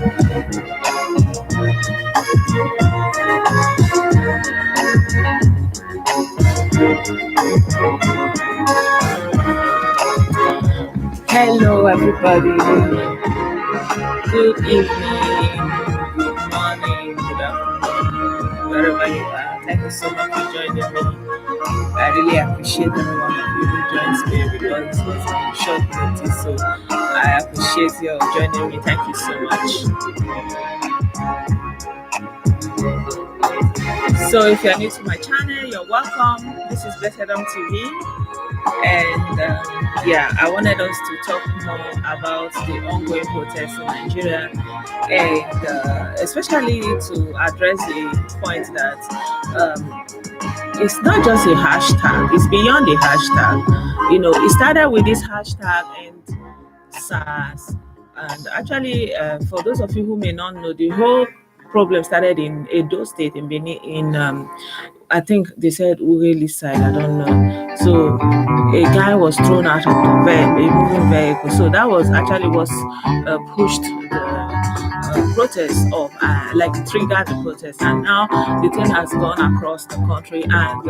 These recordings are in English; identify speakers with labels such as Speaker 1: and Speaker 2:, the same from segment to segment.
Speaker 1: Hello, everybody. Good evening, good morning, good afternoon, wherever you are. Thank you so much for joining me. I really appreciate every one of you who joins me because it was on short notice. So I appreciate you joining me. Thank you so much. So if you're new to my channel, you're welcome. This is Blessedom TV. And yeah, I wanted us to talk more about the ongoing protests in Nigeria, and especially to address the point that it's not just a hashtag; it's beyond the hashtag. It started with this hashtag and SARS, and actually, for those of you who may not know, the whole problem started in Edo State in Benin. I think they said Ureli side, I don't know. So a guy was thrown out of a moving vehicle. So that was actually was pushed the protest of like triggered the protest, and now the thing has gone across the country. And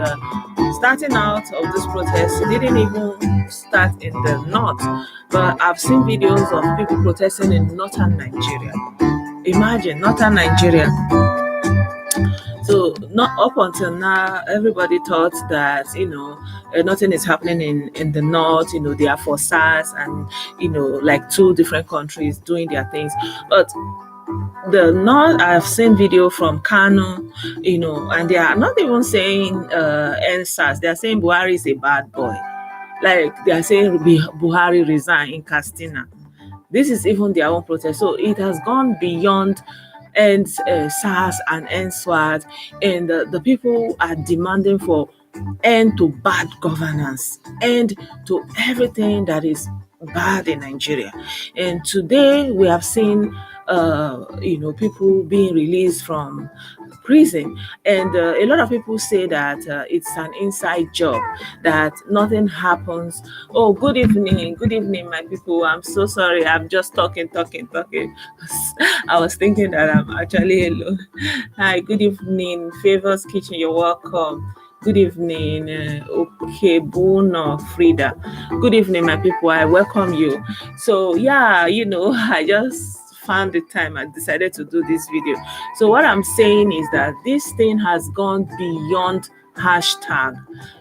Speaker 1: starting out of this protest, it didn't even start in the north, but I've seen videos of people protesting in northern Nigeria. Imagine northern Nigeria. So not up until now, everybody thought that nothing is happening in the north. They are for SARS and like two different countries doing their things. But the north, I've seen video from Kano, and they are not even saying ENDSWAT. They are saying Buhari is a bad boy. Like they are saying Buhari resign in Castina. This is even their own protest. So it has gone beyond and SARS and ENDSWAT, and the people are demanding for end to bad governance, end to everything that is bad in Nigeria. And today we have seen people being released from prison, and a lot of people say that it's an inside job, that nothing happens. Oh, good evening, my people. I'm so sorry, I'm just talking. I was thinking that I'm actually alone. Hi, good evening, Favors Kitchen, you're welcome. Good evening, okay, Bruno, Frida. Good evening, my people. I welcome you. So yeah, I just found the time and decided to do this video. So what I'm saying is that this thing has gone beyond hashtag.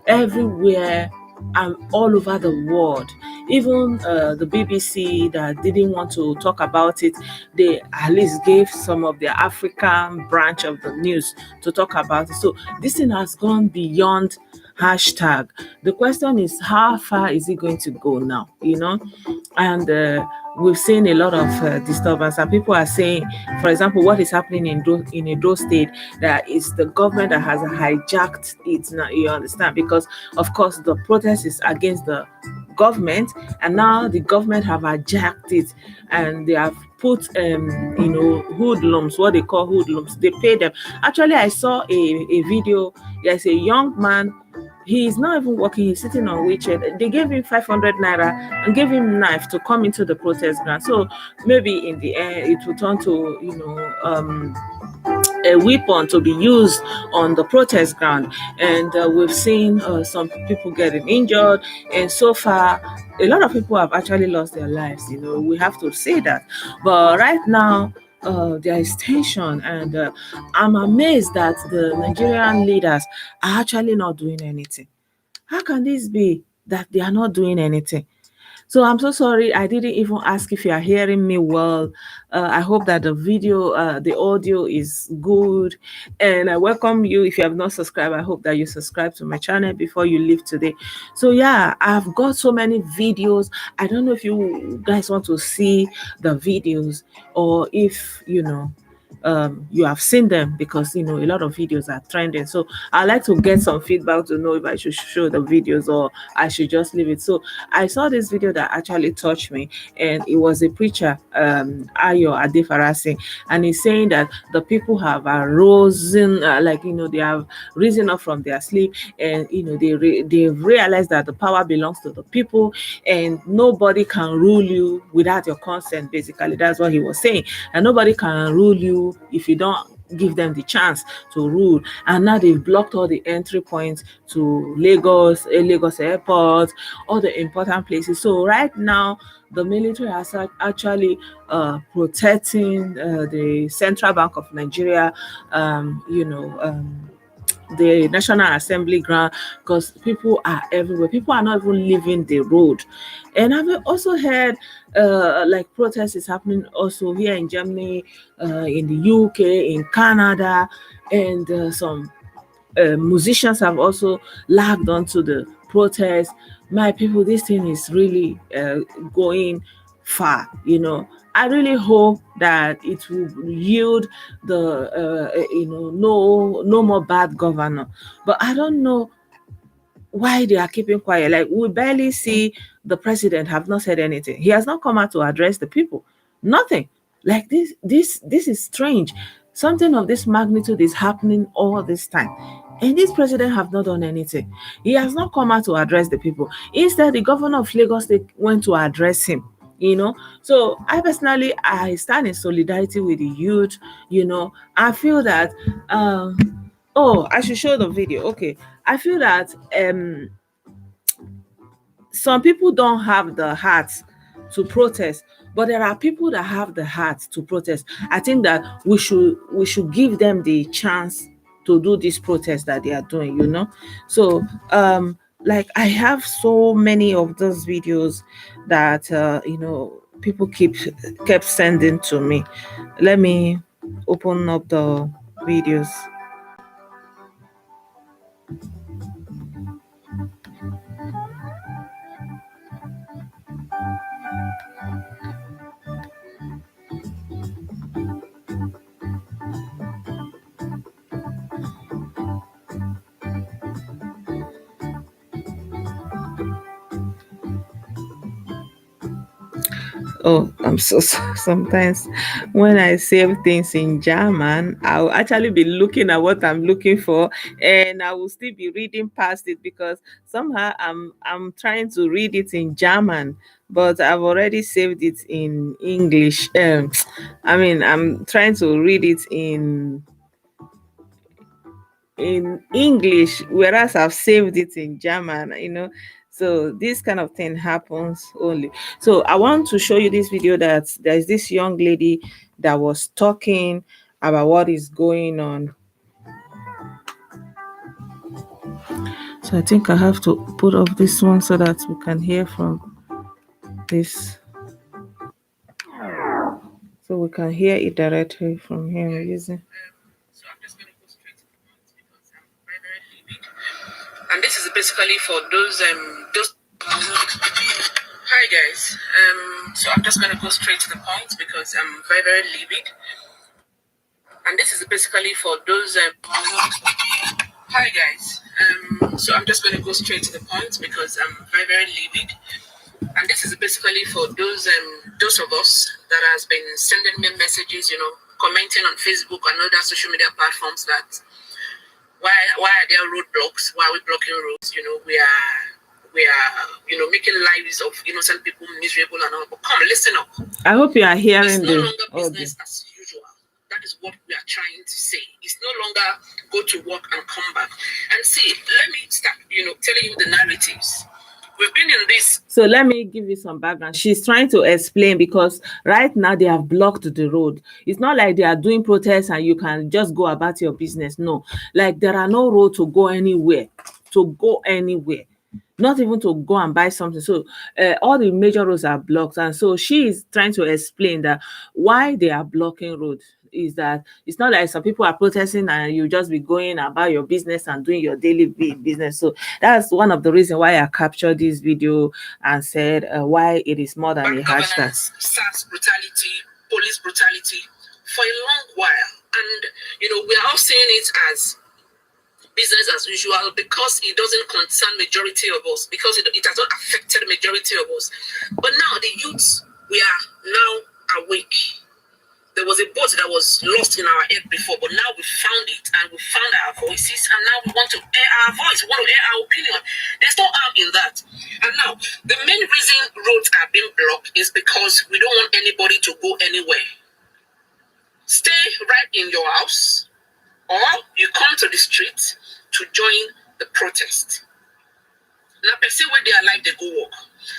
Speaker 1: Everywhere and all over the world. Even the BBC that didn't want to talk about it, they at least gave some of their African branch of the news to talk about it. So this thing has gone beyond hashtag. The question is, how far is it going to go now? And we've seen a lot of disturbance, and people are saying, for example, what is happening in Edo State, that is the government that has hijacked it now. You understand? Because of course the protest is against the government, and now the government have hijacked it, and they have put hoodlums, what they call hoodlums. They pay them. Actually, I saw a video. There's a young man. He is not even working. He's sitting on a wheelchair. They gave him 500 naira and gave him a knife to come into the protest ground. So maybe in the end, it will turn to a weapon to be used on the protest ground. And we've seen some people getting injured. And so far, a lot of people have actually lost their lives. We have to say that. But right now, there is tension, and I'm amazed that the Nigerian leaders are actually not doing anything. How can this be that they are not doing anything? So I'm so sorry, I didn't even ask if you are hearing me well. I hope that the video, the audio is good, and I welcome you. If you have not subscribed, I hope that you subscribe to my channel before you leave today. So yeah, I've got so many videos. I don't know if you guys want to see the videos, or if you have seen them, because a lot of videos are trending. So I'd like to get some feedback to know if I should show the videos or I should just leave it. So I saw this video that actually touched me, and it was a preacher, Ayo Adefarasi, and he's saying that the people have arisen, they have risen up from their sleep, and they've realized that the power belongs to the people, and nobody can rule you without your consent. Basically, that's what he was saying, and nobody can rule you if you don't give them the chance to rule. And now they've blocked all the entry points to Lagos airport, all the important places. So right now the military has actually protecting the Central Bank of Nigeria, the National Assembly ground, because people are everywhere. People are not even leaving the road. And I've also heard protests is happening also here in Germany, in the UK, in Canada, and some musicians have also lagged onto the protest. My people, this thing is really going far. I really hope that it will yield the no more bad governor. But I don't know why they are keeping quiet. Like, we barely see the president have not said anything. He has not come out to address the people. Nothing. Like, this is strange. Something of this magnitude is happening all this time, and this president have not done anything. He has not come out to address the people. Instead, the governor of Lagos State went to address him. So I personally, I stand in solidarity with the youth. I feel that oh, I should show the video. Okay. I feel that some people don't have the heart to protest, but there are people that have the heart to protest. I think that we should give them the chance to do this protest that they are doing. So I have so many of those videos that people kept sending to me. Let me open up the videos. Oh, sometimes when I save things in German, I'll actually be looking at what I'm looking for, and I will still be reading past it, because somehow I'm trying to read it in German, but I've already saved it in English. I'm trying to read it in English, whereas I've saved it in German. So this kind of thing happens only. So I want to show you this video that there's this young lady that was talking about what is going on. So I think I have to put off this one so that we can hear from this. So we can hear it directly from here using. So I'm just going to go straight to the point because I'm very, very livid. And this is basically for those. Hi guys. So I'm just going to go straight to the point because I'm very, very livid. And this is basically for those. Hi guys. So I'm just going to go straight to the point because I'm very, very livid. And this is basically for those of us that has been sending me messages, commenting on Facebook and other social media platforms that why are there roadblocks? Why are we blocking roads? We are making lives of innocent people miserable and all. But come, listen up. I hope you are hearing this. It's no longer business as usual. That is what we are trying to say. It's no longer go to work and come back. And see, let me start, telling you the narratives. We've been in this. So let me give you some background. She's trying to explain, because right now they have blocked the road. It's not like they are doing protests and you can just go about your business. No, like there are no road to go anywhere. Not even to go and buy something. So all the major roads are blocked. And so she is trying to explain that why they are blocking roads is that it's not like some people are protesting and you just be going about your business and doing your daily business. So that's one of the reasons why I captured this video and said why it is more than a hashtag. SARS brutality, police brutality. For a long while,
Speaker 2: we are all seeing it as business as usual because it doesn't concern majority of us, because it has not affected majority of us. But now the youths, we are now awake. There was a boat that was lost in our head before, but now we found it and we found our voices, and now we want to air our voice, we want to air our opinion. There's no harm in that. And now, the main reason roads are being blocked is because we don't want anybody to go anywhere. Stay right in your house, or you come to the street to join the protest. Now, person where they are like they go work.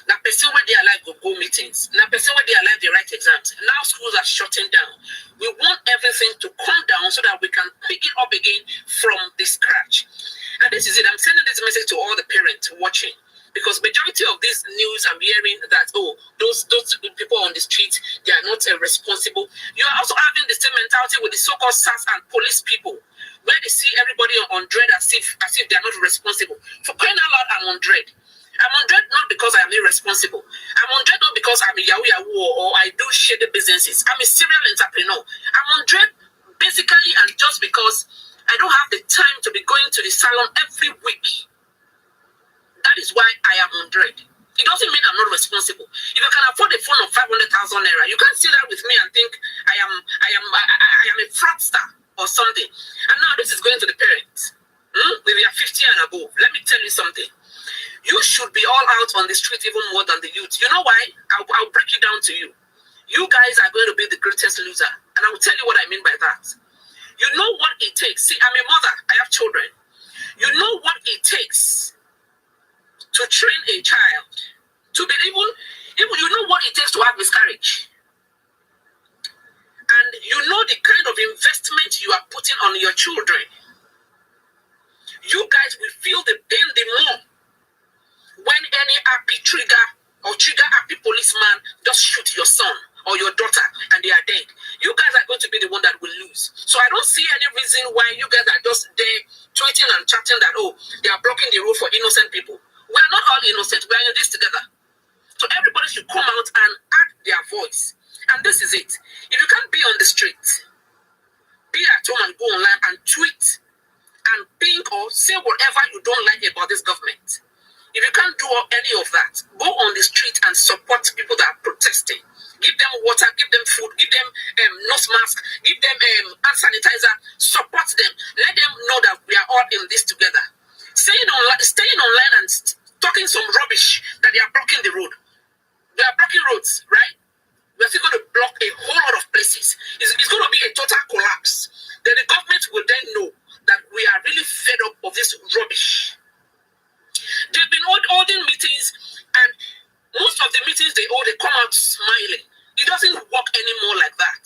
Speaker 2: Now, person where they are like go meetings. Now, person where they are like they write exams. Now, schools are shutting down. We want everything to come down so that we can pick it up again from the scratch. And this is it. I'm sending this message to all the parents watching, because majority of this news I'm hearing that, oh, those people on the street, they are not responsible. You are also having the same mentality with the so-called SARS and police people, where they see everybody on dread as if they are not responsible. For crying out loud, I'm on dread. I'm on dread not because I am irresponsible. I'm on dread not because I'm a Yahoo or I do shady businesses. I'm a serial entrepreneur. I'm on dread basically and just because I don't have the time to be going to the salon every week. That is why I am on dread. It doesn't mean I'm not responsible. If I can afford a phone of 500,000 naira, you can't sit there with me and think I am a fraudster or something. And now this is going to the parents. If you are 50 and above, let me tell you something. You should be all out on the street even more than the youth. You know why? I'll break it down to you. You guys are going to be the greatest loser. And I will tell you what I mean by that. You know what it takes. See, I'm a mother. I have children. You know what it takes to train a child to be even you know what it takes to have miscarriage. And you know the kind of investment you are putting on your children. You guys will feel the pain the more when any happy trigger happy policeman just shoot your son or your daughter and they are dead. You guys are going to be the one that will lose. So I don't see any reason why you guys are just there tweeting and chatting that, oh, they are blocking the road for innocent people. We are not all innocent. We are in this together. So everybody should come out and add their voice. And this is it. If you can't be on the street, be at home and go online and tweet and think or say whatever you don't like about this government. If you can't do any of that, go on the street and support people that are protesting. Give them water, give them food, give them nose mask, give them hand sanitizer, support them. Let them know that we are all in this together. Staying online and talking some rubbish that they are blocking the road. They are blocking roads, right? We are still going to block a whole lot of places. It's going to be a total collapse. Then the government will then know that we are really fed up of this rubbish. They've been holding meetings, and most of the meetings they hold, they come out smiling. It doesn't work anymore like that.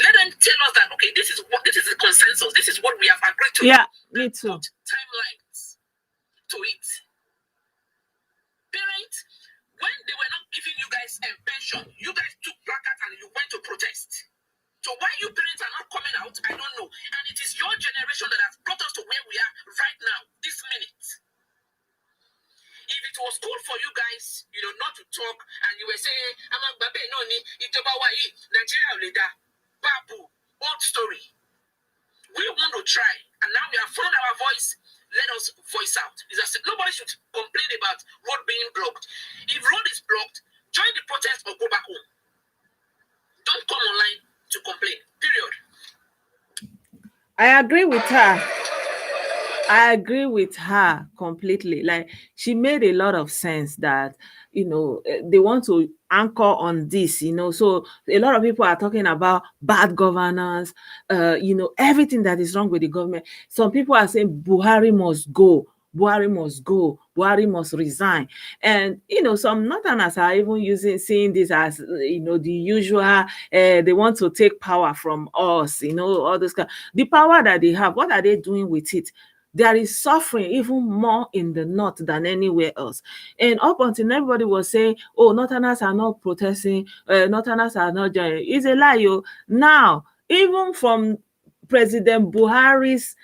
Speaker 2: Let them tell us that, okay, this is the consensus. This is what we have agreed to.
Speaker 1: Yeah, me too.
Speaker 2: Put timelines to it. Parents, when they were not giving you guys pension, you guys took placards and you went to protest. So why you parents are not coming out, I don't know. And it is your generation that has brought us to where we are right now, this minute. If it was cool for you guys, not to talk, and you were saying, I'm a baby, no need, Nigeria leader, Babu, old story. We want to try, and now we have found our voice. Let us voice out. Nobody should complain about road being blocked. If road is blocked, join the protest or go back home. Don't come online to complain. Period.
Speaker 1: I agree with her. I agree with her completely. Like, she made a lot of sense that, they want to anchor on this, So a lot of people are talking about bad governance, everything that is wrong with the government. Some people are saying Buhari must go. Buhari must go. Buhari must resign. And, some Northerners are even seeing this as, the usual, they want to take power from us, all this kind. The power that they have, what are they doing with it? There is suffering even more in the north than anywhere else. And up until everybody was saying, oh, Northerners are not protesting, Northerners are not joining. It's a lie. Now, even from President Buhari's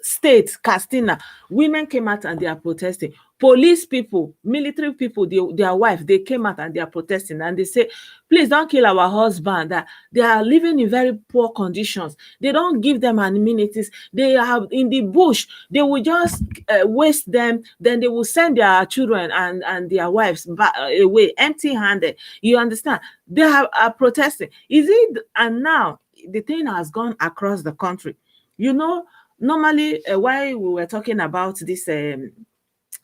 Speaker 1: state, Castina, women came out and they are protesting. police people, military people, their wife, they came out and they are protesting and they say, please don't kill our husband. That they are living in very poor conditions. They don't give them amenities. They are in the bush. They will just waste them. Then they will send their children and their wives back, away empty-handed. You understand? They are protesting. Is it? And now the thing has gone across the country. You know, normally while we were talking about this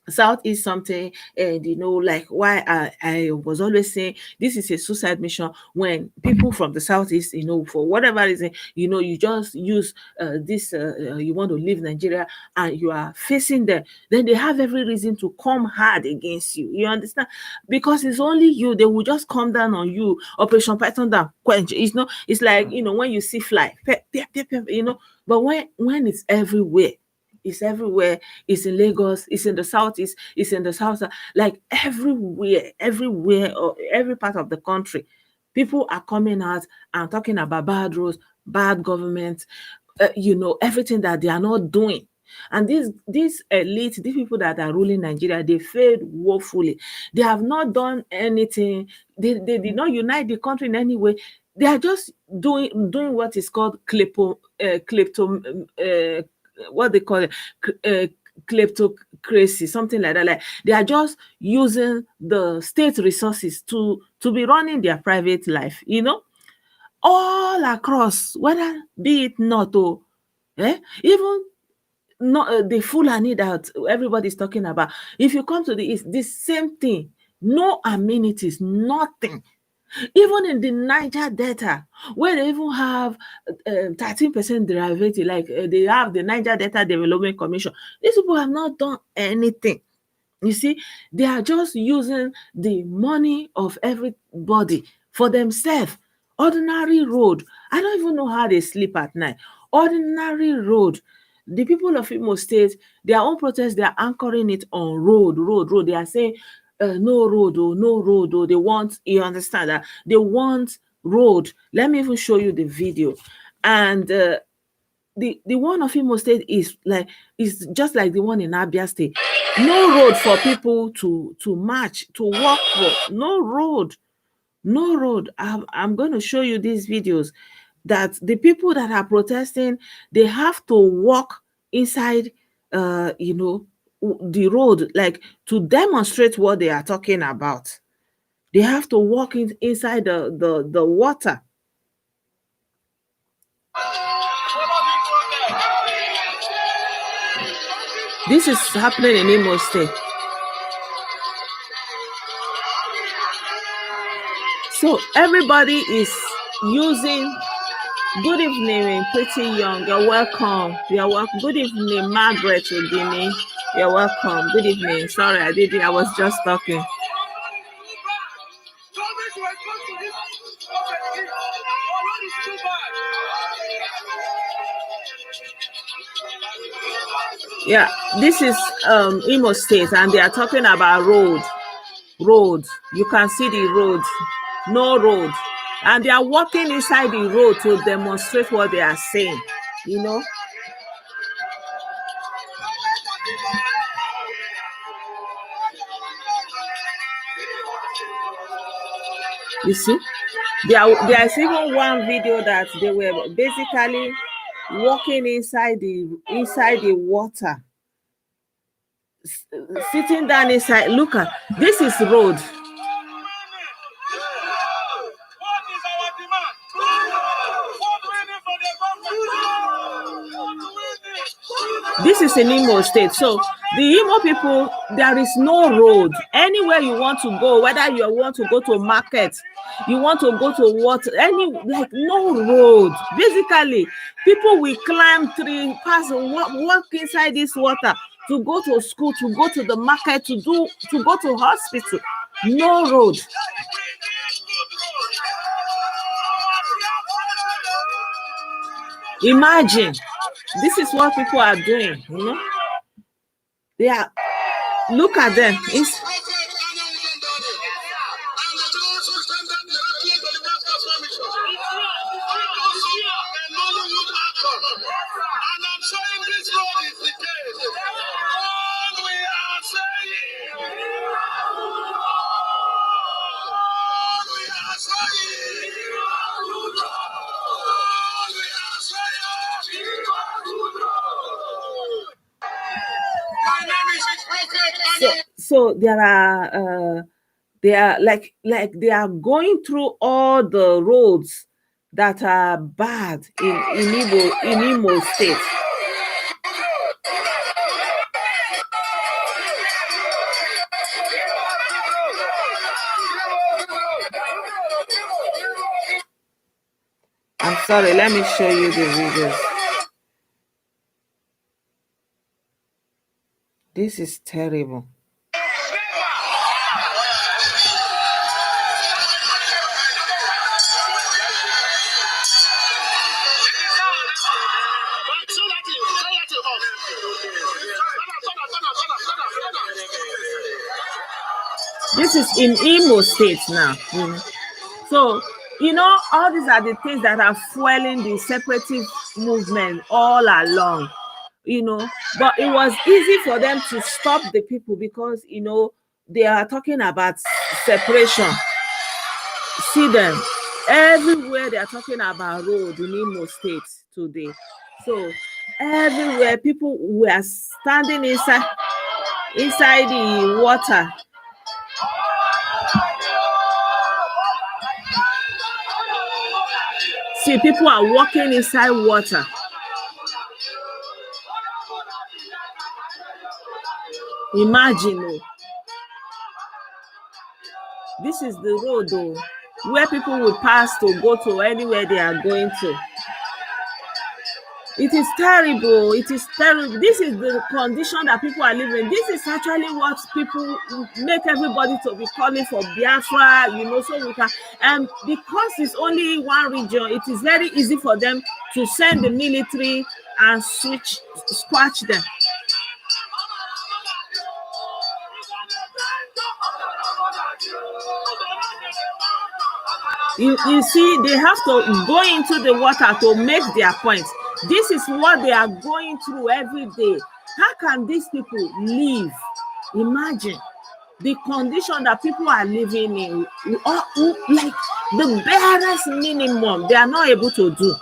Speaker 1: Southeast something, and like why I was always saying this is a suicide mission when people from the Southeast, for whatever reason, you just use this you want to leave Nigeria and you are facing them, then they have every reason to come hard against you. You understand? Because it's only you, they will just come down on you. Operation Python down, quench. It's like when you see fly, but when it's everywhere, it's everywhere. It's in Lagos. It's in the southeast. It's in the south. Like everywhere, or every part of the country, people are coming out and talking about bad roads, bad government. Everything that they are not doing. And these elite, these people that are ruling Nigeria, they failed woefully. They have not done anything. They did not unite the country in any way. They are just doing what is called what they call it, uh, kleptocracy, something like that. Like they are just using the state resources to be running their private life, all across, whether be it not even not the Fulani that everybody's talking about. If you come to the east, the same thing. No amenities, nothing. Even in the Niger Delta, where they even have 13% derivative, like they have the Niger Delta Development Commission, these people have not done anything. You see, they are just using the money of everybody for themselves. Ordinary road. I don't even know how they sleep at night. Ordinary road. The people of Imo State, their own protest, they are anchoring it on road. They are saying, no road, no road, They want, you understand that? They want road. Let me even show you the video. And the one of Imo State is just like the one in Abia State. No road for people to march, to walk for. No road. No road. I'm going to show you these videos that the people that are protesting, they have to walk inside the road, like to demonstrate what they are talking about. They have to walk inside the water. This is happening in Imo State. So everybody is using. Good evening, Pretty Young. You're welcome. You're welcome. Good evening, Margaret Odini. You're welcome. Good evening. Sorry, I was just talking. Yeah, this is Imo State, and they are talking about road. You can see the road. No road. And they are walking inside the road to demonstrate what they are saying. You see, there's even one video that they were basically walking inside the water, sitting down inside. Look at this is road. This is in Imo State. So the Imo people, there is no road. Anywhere you want to go, whether you want to go to market, you want to go to water, no road. Basically, people will climb tree, pass, walk inside this water to go to school, to go to the market, to go to hospital. No road. Imagine, this is what people are doing, They are, look at them. So they are like they are going through all the roads that are bad in Imo State. I'm sorry, let me show you the videos. This is terrible. This is in Imo State now. So, all these are the things that are fueling the separatist movement all along, but it was easy for them to stop the people because, they are talking about separation. See them everywhere, they are talking about road in Imo State today. So everywhere people were standing inside the water. See, people are walking inside water. Imagine, this is the road where people will pass to go to anywhere they are going to. It is terrible. It is terrible. This is the condition that people are living. This is actually what people make everybody to be calling for Biafra, so we can. And because it's only one region, it is very easy for them to send the military and squash them. You see, they have to go into the water to make their point. This is what they are going through every day. How can these people live? Imagine the condition that people are living in, like the barest minimum, they are not able to do.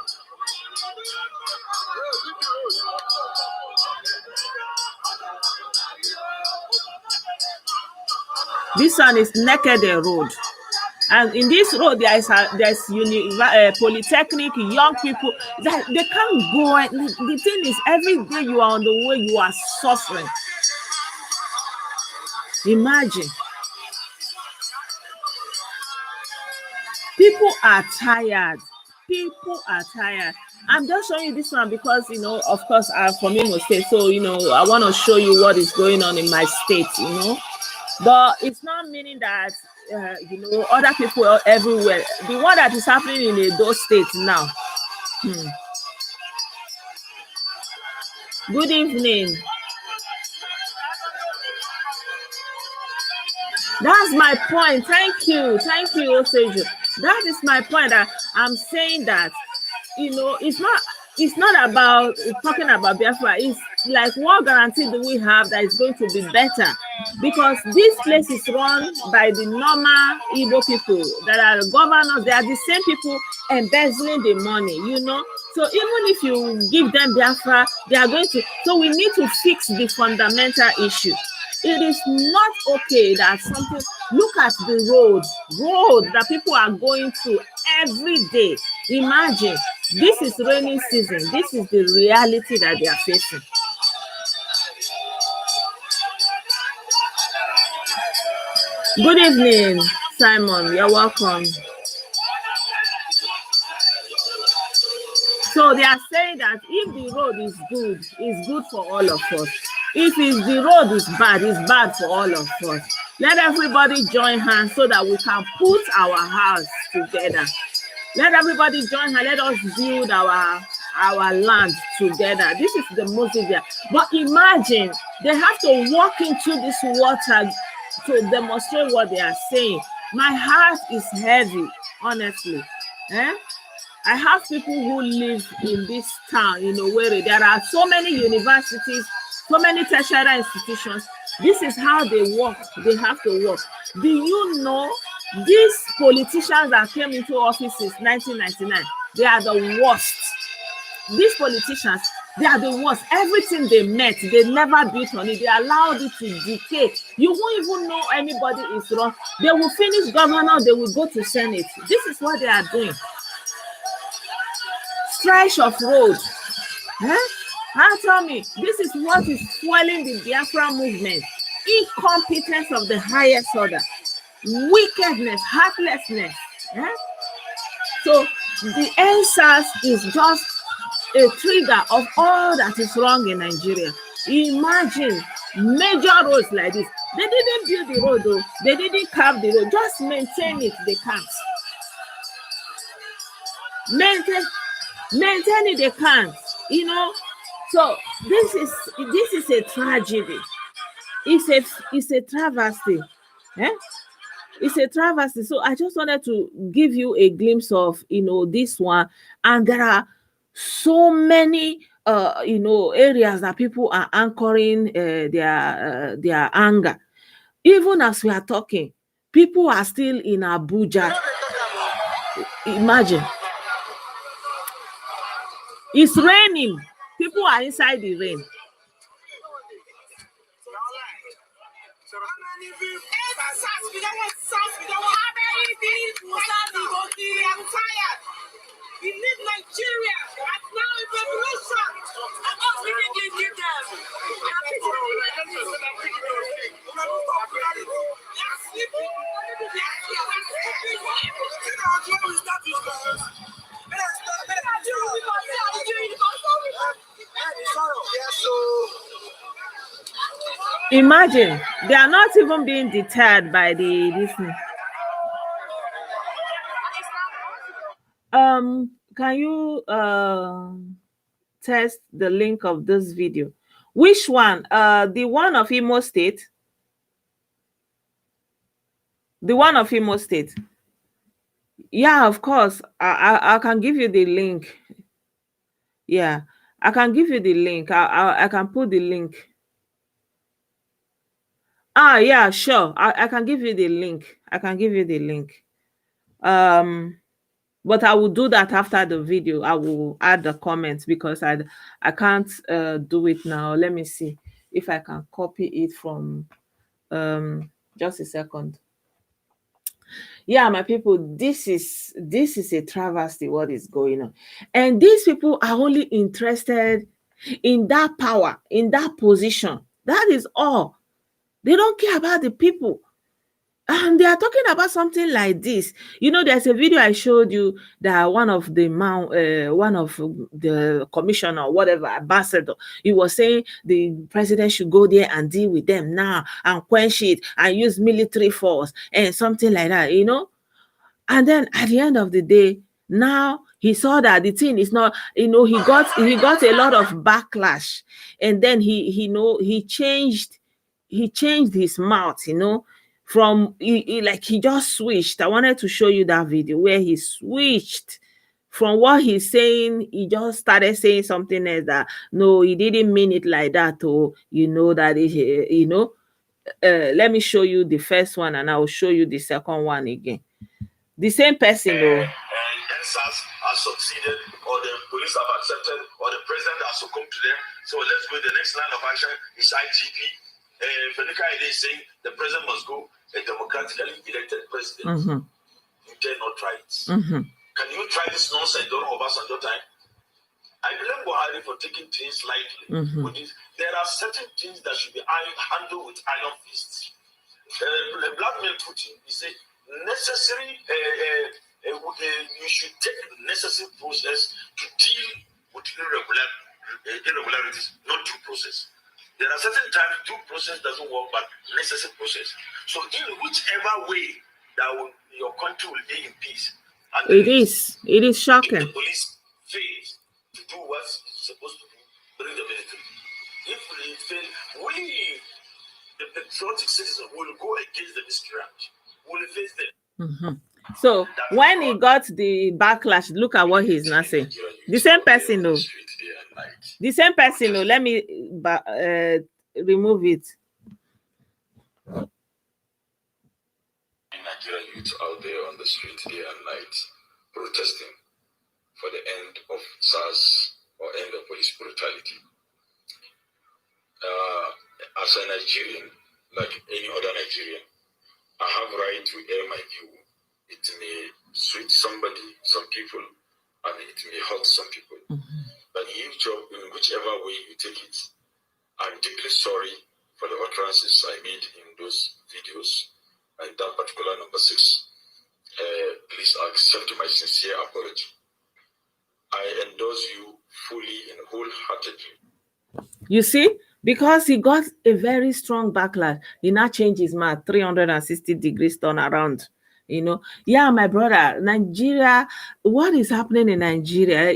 Speaker 1: This one is Naked Road. And in this road, there's polytechnic, young people that they can't go. The thing is, every day you are on the way, you are suffering. Imagine. People are tired. People are tired. I'm just showing you this one because, of course, I'm from Imo State. So, I want to show you what is going on in my state, But it's not meaning that, other people are everywhere. The one that is happening in Edo State now. Good evening. That's my point. Thank you, Oseju. That is my point. That I'm saying that, it's not about talking about Biafra. It's like, what guarantee do we have that it's going to be better? Because this place is run by the normal Igbo people that are the governors. They are the same people embezzling the money, So even if you give them Biafra, they are going to. So we need to fix the fundamental issue. It is not okay that something. Look at the road that people are going through every day. Imagine, this is rainy season. This is the reality that they are facing. Good evening, Simon. You're welcome. So they are saying that if the road is good, it's good for all of us. If the road is bad, it's bad for all of us. Let everybody join hands so that we can put our house together. Let everybody join hands. Let us build our land together. This is the most important. But imagine, they have to walk into this water to demonstrate what they are saying. My heart is heavy, honestly. I have people who live in this town, Owerri. There are so many universities, so many tertiary institutions. This is how they work. They have to work. Do you know these politicians that came into office since 1999? They are the worst. These politicians, They are the worst. Everything they met, they never built on it. They allowed it to decay. You won't even know anybody is wrong. They will finish governor, they will go to Senate. This is what they are doing. Stretch of road. Now tell me, this is what is fueling the Biafra movement. Incompetence of the highest order. Wickedness, heartlessness. So the NSAS is just a trigger of all that is wrong in Nigeria. Imagine major roads like this. They didn't build the road though. They didn't carve the road. Just maintain it, they can't. Maintain it, they can't. You know, so this is a tragedy. It's a travesty. It's a travesty. So I just wanted to give you a glimpse of, this one. And there are so many, areas that people are anchoring their anger. Even as we are talking, people are still in Abuja. Imagine. It's raining. People are inside the rain.
Speaker 2: We need Nigeria. And now it's revolution. And us we didn't give them.
Speaker 1: Imagine, they are not even being deterred by this. Can you test the link of this video? Which one? The one of Imo State? The one of Imo State? Yeah, of course. I can give you the link. Yeah, I can give you the link. I can put the link. Yeah, sure. I can give you the link. I can give you the link. But I will do that after the video. I will add the comments because I can't do it now. Let me see if I can copy it from just a second. Yeah, my people, this is a travesty what is going on. And these people are only interested in that power, in that position. That is all. They don't care about the people. And they are talking about something like this. There's a video I showed you that one of the commissioner, whatever, ambassador, he was saying the president should go there and deal with them now and quench it and use military force and something like that, And then at the end of the day, now he saw that the thing is not, he got a lot of backlash, and then he changed his mouth, from he just switched. I wanted to show you that video where he switched from what he's saying. He just started saying something else that no, he didn't mean it like that. That let me show you the first one and I will show you the second one again. The same person though.
Speaker 3: And NSAS has succeeded, or the police have accepted, or the president has succumbed to them. So let's go. The next line of action is IGP. Fenika is saying the president must go, a democratically elected president. You dare not try it. Can you try this nonsense during Obasanjo time? I blame Buhari for taking things lightly. There are certain things that should be handled with iron fists. Blackmail Putin, he said, necessary, you should take the necessary process to deal with irregularities, not due process. There are certain times due process doesn't work, but necessary process. So in whichever way that your country will be in peace. And
Speaker 1: it is shocking.
Speaker 3: If the police fails to do what it's supposed to do, bring the military. If it fails, we, the patriotic citizens, will go against the miscreant. Will face them.
Speaker 1: So when he got the backlash, look at what he's not saying. The same person though. The same person though. Let me remove it.
Speaker 3: Nigerian youth out there on the street day and night protesting for the end of SARS or end of police brutality. As a Nigerian, like any other Nigerian, I have right to air my view. It may suit somebody, some people, and it may hurt some people. But in whichever way you take it, I'm deeply sorry for the utterances I made in those videos and that particular number 6. Please accept my sincere apology. I endorse you fully and wholeheartedly.
Speaker 1: You see, because he got a very strong backlash, he now changed his mind 360 degrees turn around. Yeah, my brother, Nigeria, what is happening in Nigeria?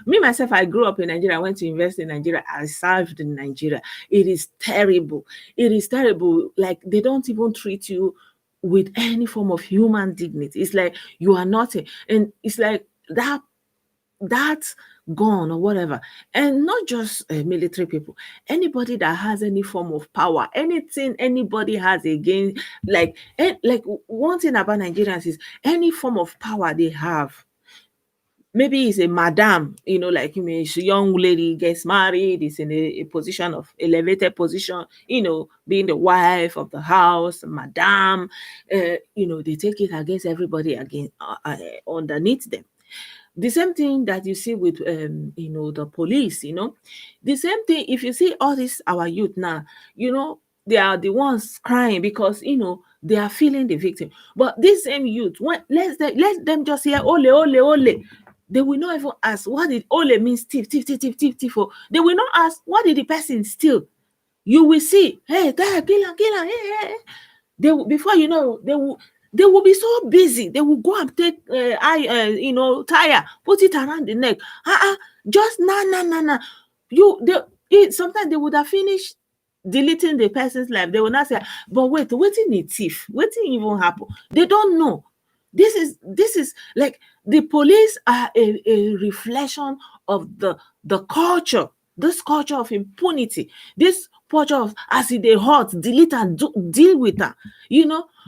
Speaker 1: Me myself, I grew up in Nigeria. I went to university in Nigeria. I served in Nigeria. It is terrible. It is terrible. Like, they don't even treat you with any form of human dignity. It's like you are nothing. And it's like that gone or whatever. And not just military people, anybody that has any form of power, anything anybody has against, like one thing about Nigerians is any form of power they have. Maybe it's a madam, like it's a young lady gets married, is in a position of elevated position, being the wife of the house, madam, they take it against everybody against underneath them. The same thing that you see with the police. The same thing, if you see all this our youth now, they are the ones crying because they are feeling the victim. But this same youth, let them just hear ole ole ole, they will not even ask what did ole means, thief. They will not ask what did the person steal. You will see, hey, kill him, hey. Before you know, they will be so busy. They will go and take tire, put it around the neck. Just nah. Sometimes they would have finished deleting the person's life. They will not say, but wait, wetin a thief? Wetin even happen? They don't know. This is like the police are a reflection of the culture. This culture of impunity, this culture of as they hurt, delete and deal with her,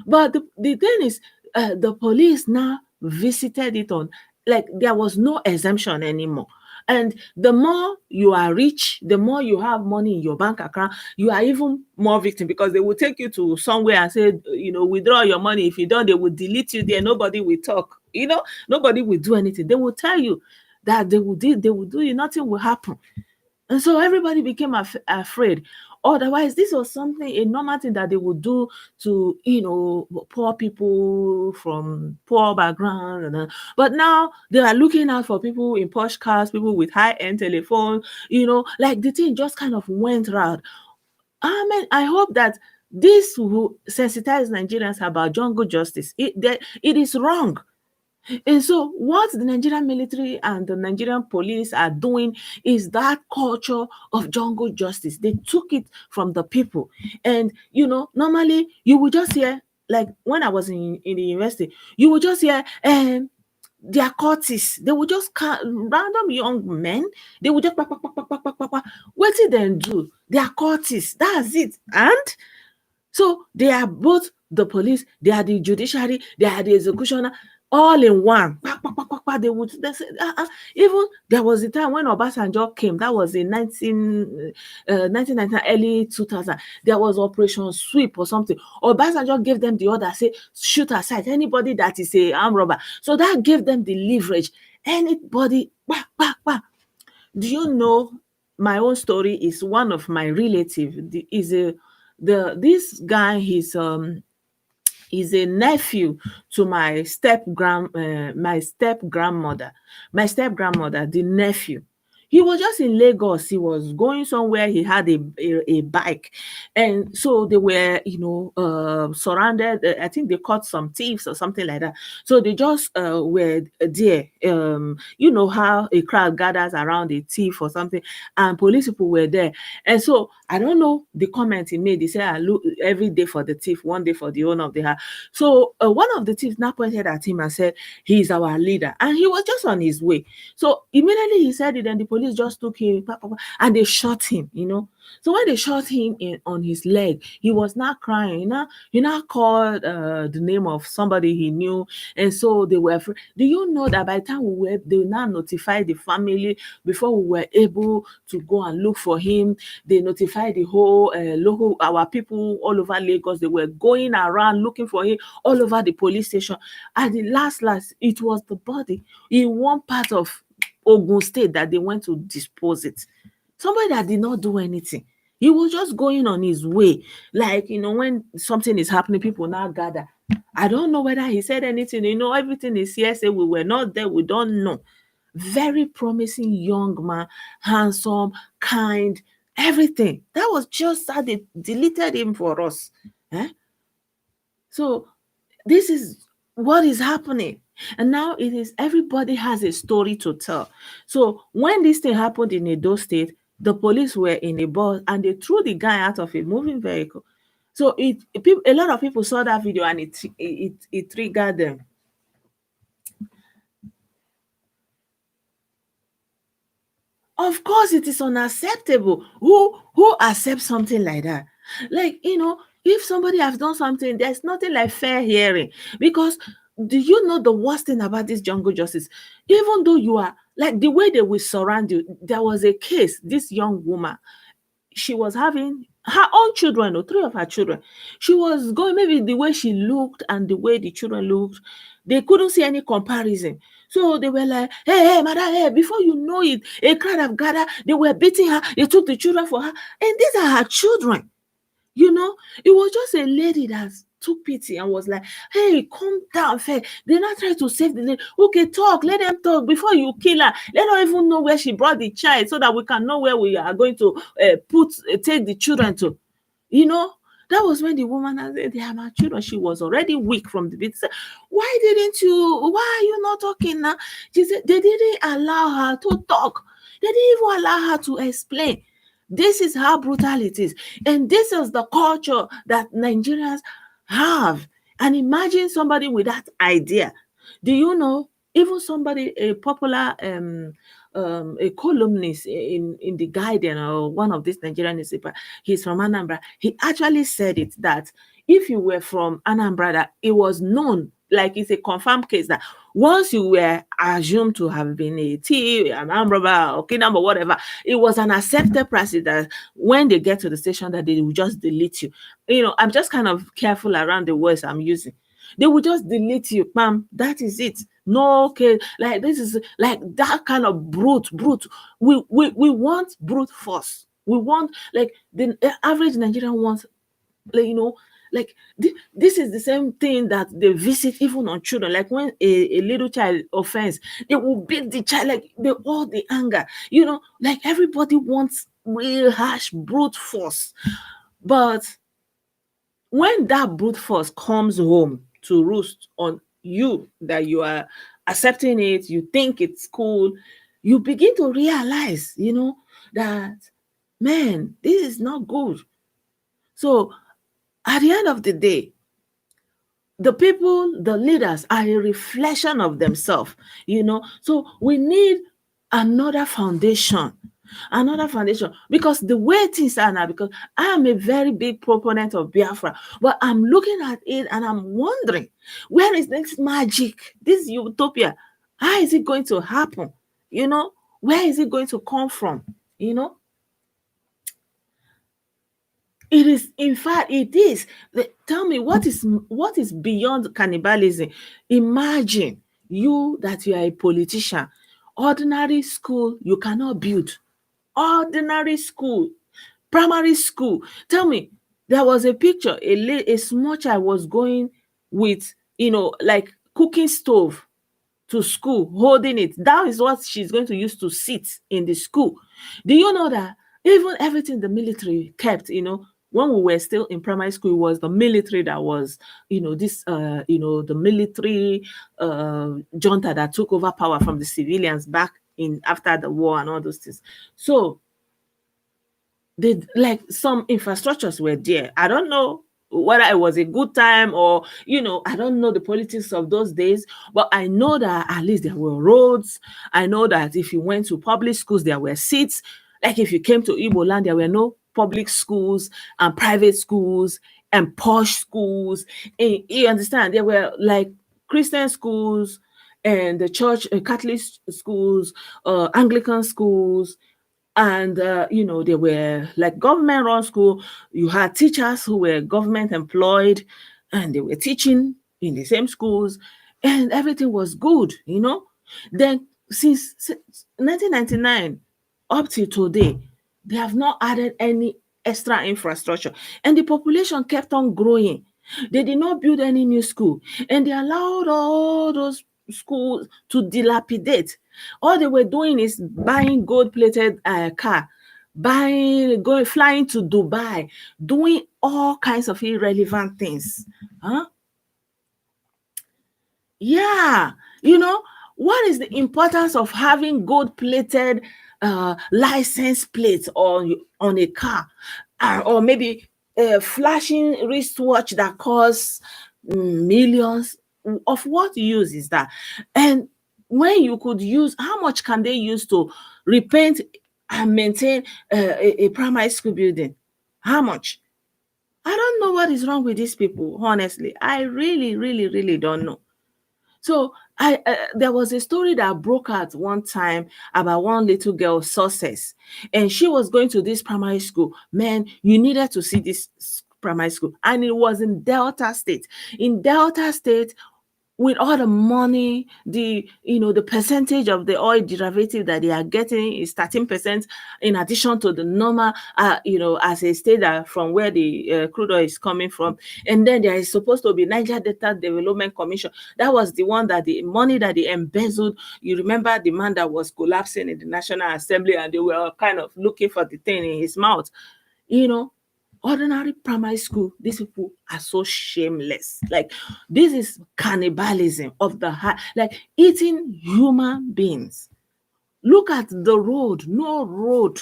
Speaker 1: But the thing is, the police now visited it on, like, there was no exemption anymore. And the more you are rich, the more you have money in your bank account, you are even more victim, because they will take you to somewhere and say, withdraw your money. If you don't, they will delete you there. Nobody will talk. Nobody will do anything. They will tell you that they will do you. Nothing will happen. And so everybody became afraid. Otherwise, this was a normal thing that they would do to, poor people from poor background. But now they are looking out for people in posh cars, people with high-end telephones, like the thing just kind of went round. I hope that this will sensitize Nigerians about jungle justice. It is wrong. And so what the Nigerian military and the Nigerian police are doing is that culture of jungle justice. They took it from the people. And, normally you would just hear, like when I was in the university, you would just hear, their courtists. They would just random young men. They would just what did they do? They are courtists. That's it. And so they are both the police, they are the judiciary, they are the executioner, all in one. They say, even there was a time when Obasanjo came, that was in 1990, early 2000. There was Operation Sweep or something. Obasanjo gave them the order, say, shoot aside anybody that is a armed robber. So that gave them the leverage. Anybody, Do you know, my own story is one of my relatives. This guy, he's a nephew to my step grandmother, the nephew. He was just in Lagos. He was going somewhere. He had a bike, and so they were, surrounded. I think they caught some thieves or something like that. So they just were there. You know how a crowd gathers around a thief or something, and police people were there. And so I don't know the comment he made. He said, "I look every day for the thief, one day for the owner of the house." So one of the thieves now pointed at him and said, "He's our leader," and he was just on his way. So immediately he said it, and the police police just took him and they shot him, So when they shot him on his leg, he was not crying. He now called the name of somebody he knew, and so they were. Do you know that by the time they now notified the family before we were able to go and look for him? They notified the whole our people all over Lagos. They were going around looking for him all over the police station. At the last, it was the body in one part of Ogun State that they went to dispose it. Somebody that did not do anything. He was just going on his way. Like, when something is happening, people now gather. I don't know whether he said anything. Everything is here. Say we were not there. We don't know. Very promising young man, handsome, kind, everything. That was just how they deleted him for us. So this is what is happening. And now it is everybody has a story to tell. So when this thing happened in Edo State, the police were in a bus and they threw the guy out of a moving vehicle. So a lot of people saw that video and it triggered them. Of course, it is unacceptable. Who accepts something like that? Like, if somebody has done something, there's nothing like fair hearing. Because do you know the worst thing about this jungle justice? Even though you are, like, the way they will surround you, there was a case, this young woman, she was having her own children, or 3 of her children. She was going, maybe the way she looked and the way the children looked, they couldn't see any comparison. So they were like, hey, madam, hey, before you know it, a crowd have gathered, they were beating her, they took the children for her. And these are her children. It was just a lady that took pity and was like, hey, calm down, fair. They not try to save the lady. Okay, talk, let them talk before you kill her. Let her even know where she brought the child so that we can know where we are going to take the children to. That was when the woman said, they are my children. She was already weak from the beat. Why are you not talking now? She said they didn't allow her to talk. They didn't even allow her to explain. This is how brutal it is. And this is the culture that Nigerians have. And imagine somebody with that idea. Do you know, even somebody, a popular a columnist in the Guardian or one of these Nigerian newspapers, he's from Anambra. He actually said it that if you were from Anambra, that it was known, like it's a confirmed case, that once you were assumed to have been a thief, an armed robber, or kidnapper, whatever, it was an accepted practice that when they get to the station that they will just delete you. I'm just kind of careful around the words I'm using. They will just delete you, ma'am. That is it. No, okay, like this is like that kind of brute. We want brute force. We want, like, the average Nigerian wants, like, this is the same thing that they visit even on children. Like when a little child offends, they will beat the child, like all the anger. Like everybody wants real harsh brute force. But when that brute force comes home to roost on you, that you are accepting it, you think it's cool, you begin to realize, that, man, this is not good. So at the end of the day, the people, the leaders are a reflection of themselves, So we need another foundation, because the way things are now, because I am a very big proponent of Biafra, but I'm looking at it and I'm wondering, where is this magic, this utopia? How is it going to happen? Where is it going to come from? It is, in fact, it is. Tell me, what is beyond cannibalism? Imagine that you are a politician. Ordinary school, you cannot build. Ordinary school, primary school. Tell me, there was a picture, a small child was going with, like cooking stove to school, holding it. That is what she's going to use to sit in the school. Do you know that even everything the military kept, when we were still in primary school, it was the military that was, the military junta that took over power from the civilians back in after the war and all those things. So like some infrastructures were there. I don't know whether it was a good time or, I don't know the politics of those days, but I know that at least there were roads. I know that if you went to public schools, there were seats. Like if you came to Igbo land, there were no public schools and private schools and posh schools. And you understand? There were like Christian schools and the church, Catholic schools, Anglican schools, and they were like government run school. You had teachers who were government employed and they were teaching in the same schools, and everything was good. Then since 1999 up to today, they have not added any extra infrastructure, and the population kept on growing. They did not build any new school, and they allowed all those schools to dilapidate. All they were doing is buying gold-plated car, flying to Dubai, doing all kinds of irrelevant things. Huh? Yeah, what is the importance of having gold-plated license plates on a car, or maybe a flashing wristwatch that costs millions? Of what use is that? And when you could use, how much can they use to repaint and maintain a primary school building? How much? I don't know what is wrong with these people. Honestly, I really, really, really don't know. So there was a story that broke out one time about one little girl's success, and she was going to this primary school. Man, you needed to see this primary school, and it was in Delta State. In Delta State, with all the money, the percentage of the oil derivative that they are getting is 13%, in addition to the normal, as a state from where the crude oil is coming from. And then there is supposed to be Niger Delta Development Commission. That was the one that the money that they embezzled. You remember the man that was collapsing in the National Assembly, and they were kind of looking for the thing in his mouth. Ordinary primary school, these people are so shameless. Like, this is cannibalism of the heart, like eating human beings. Look at the road. No road.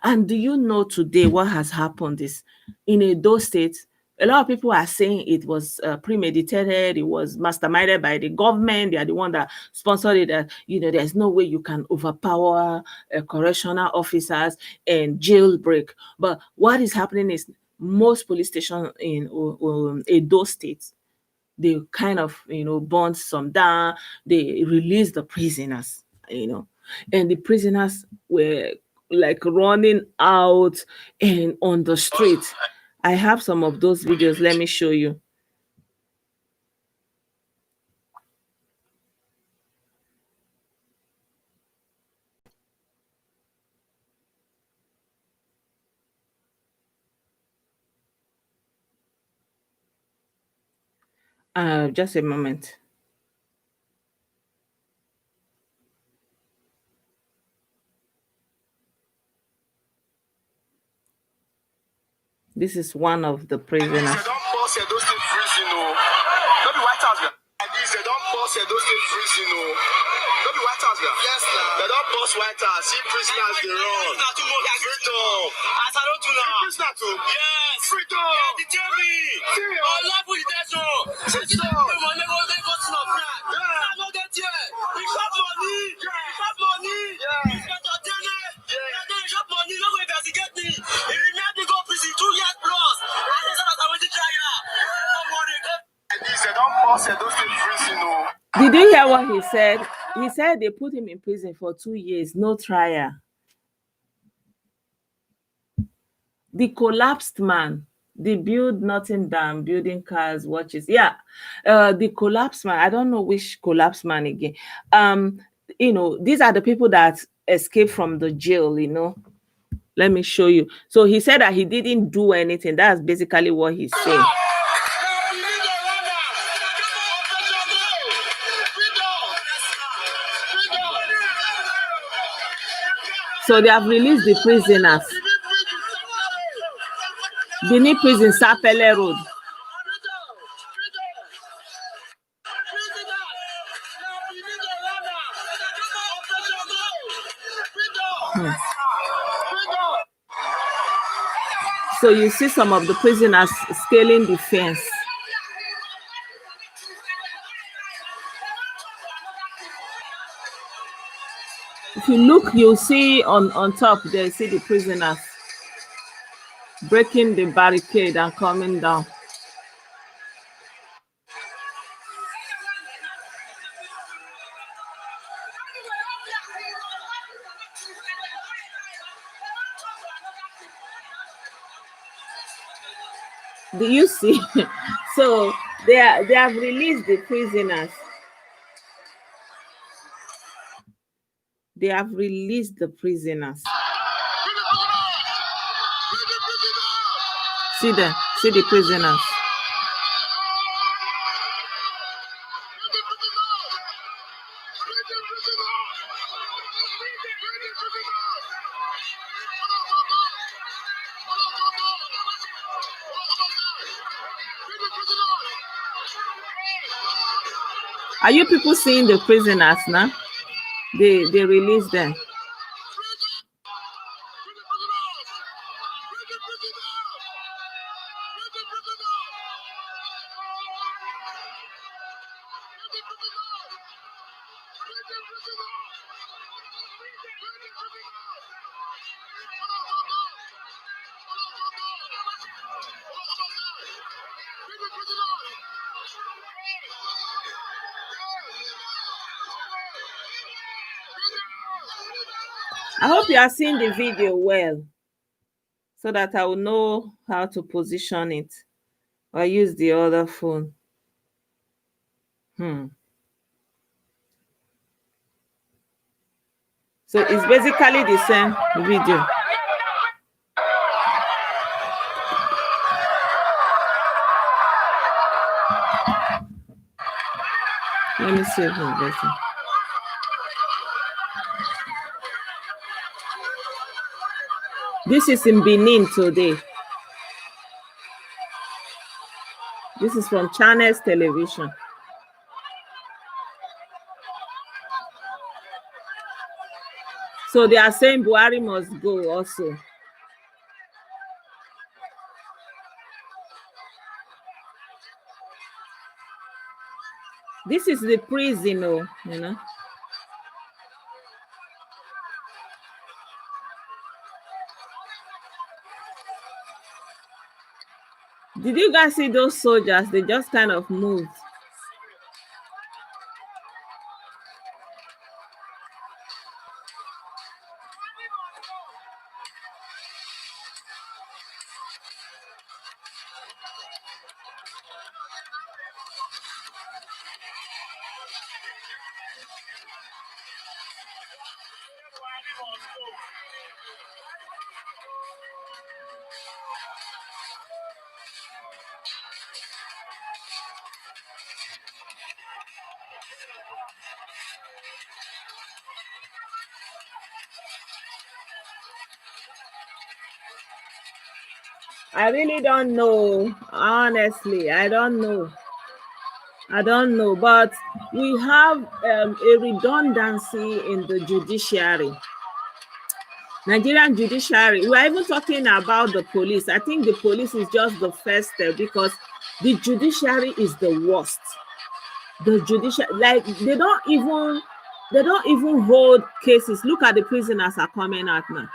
Speaker 1: And do you know today what has happened is, in Edo State, a lot of people are saying it was premeditated, it was masterminded by the government. They are the one that sponsored it. That there's no way you can overpower correctional officers and jailbreak. But what is happening is, most police stations in Edo State, they kind of burn some down. They release the prisoners, and the prisoners were like running out and on the street. I have some of those videos. Let me show you. Just a moment. This is one of the prisoners.
Speaker 3: They don't force Edo State prison, no. No be White House, they don't force Edo State prison, no. No be White House, yes, they don't force White House. See prisoners, they run. Freedom. As I don't do now. Prisoner too. Yes. Freedom. Yeah, they tell me. I love with that, so. Freedom. My neighbor, they got some friend. Yeah. I know that, yeah. We got money. Yeah. We got money. Yeah. We got your dinner. Yeah. They got money. No go investigate me. If you let me go prison 2 years plus, I just said I went to try out. Don't worry. They don't force Edo State prison, no.
Speaker 1: Did you hear what he said? He said they put him in prison for 2 years, no trial. The collapsed man, the build nothing down, building cars, watches. Yeah, the collapsed man. I don't know which collapsed man again. These are the people that escaped from the jail. Let me show you. So he said that he didn't do anything. That's basically what he's saying. So they have released the prisoners. Benin Prison, Sapele Road. So you see some of the prisoners scaling the fence. If you look, you'll see on top there, see the prisoners breaking the barricade and coming down. Do you see? So they have released the prisoners. They have released the prisoners. See them, see the prisoners. Are you people seeing the prisoners now? They released them. I hope you are seeing the video well, so that I will know how to position it or use the other phone. So it's basically the same video. Let me see. This is in Benin today. This is from Channels Television. So they are saying Buhari must go also. This is the prison, you know. Did you guys see those soldiers? They just kind of moved. I really don't know. Honestly, I don't know. But we have a redundancy in the judiciary. Nigerian judiciary. We are even talking about the police. I think the police is just the first step, because the judiciary is the worst. The judiciary, like, they don't even hold cases. Look at the prisoners are coming out now.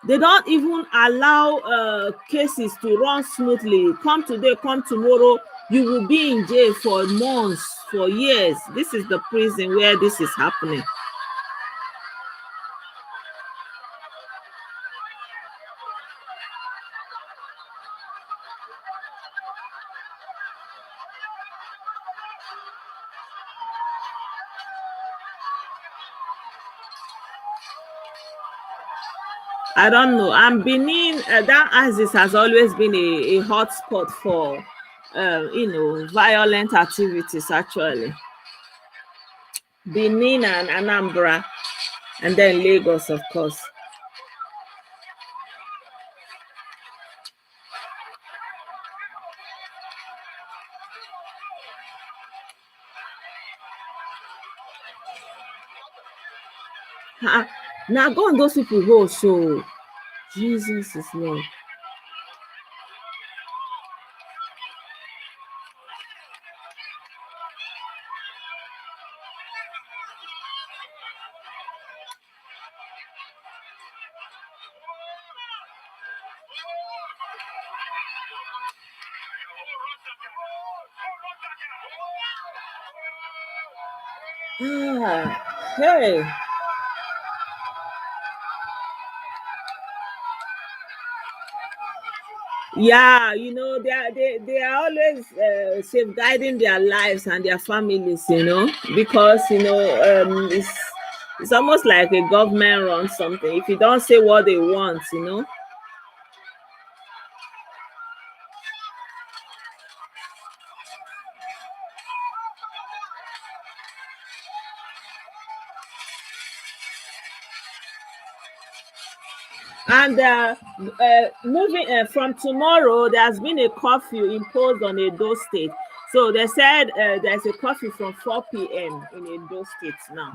Speaker 1: They don't even allow cases to run smoothly. Come today, come tomorrow, you will be in jail for months, for years. This is the prison where this is happening. I don't know. And Benin, that ISIS has always been a hot spot for, violent activities, actually. Benin and Anambra, and then Lagos, of course. Now, go on those people who so Jesus is Lord. Hey. Yeah, they are always safeguarding their lives and their families, because it's almost like a government run something. If you don't say what they want. And moving from tomorrow, there's been a curfew imposed on Edo State. So they said there's a curfew from 4 p.m. in Edo State now.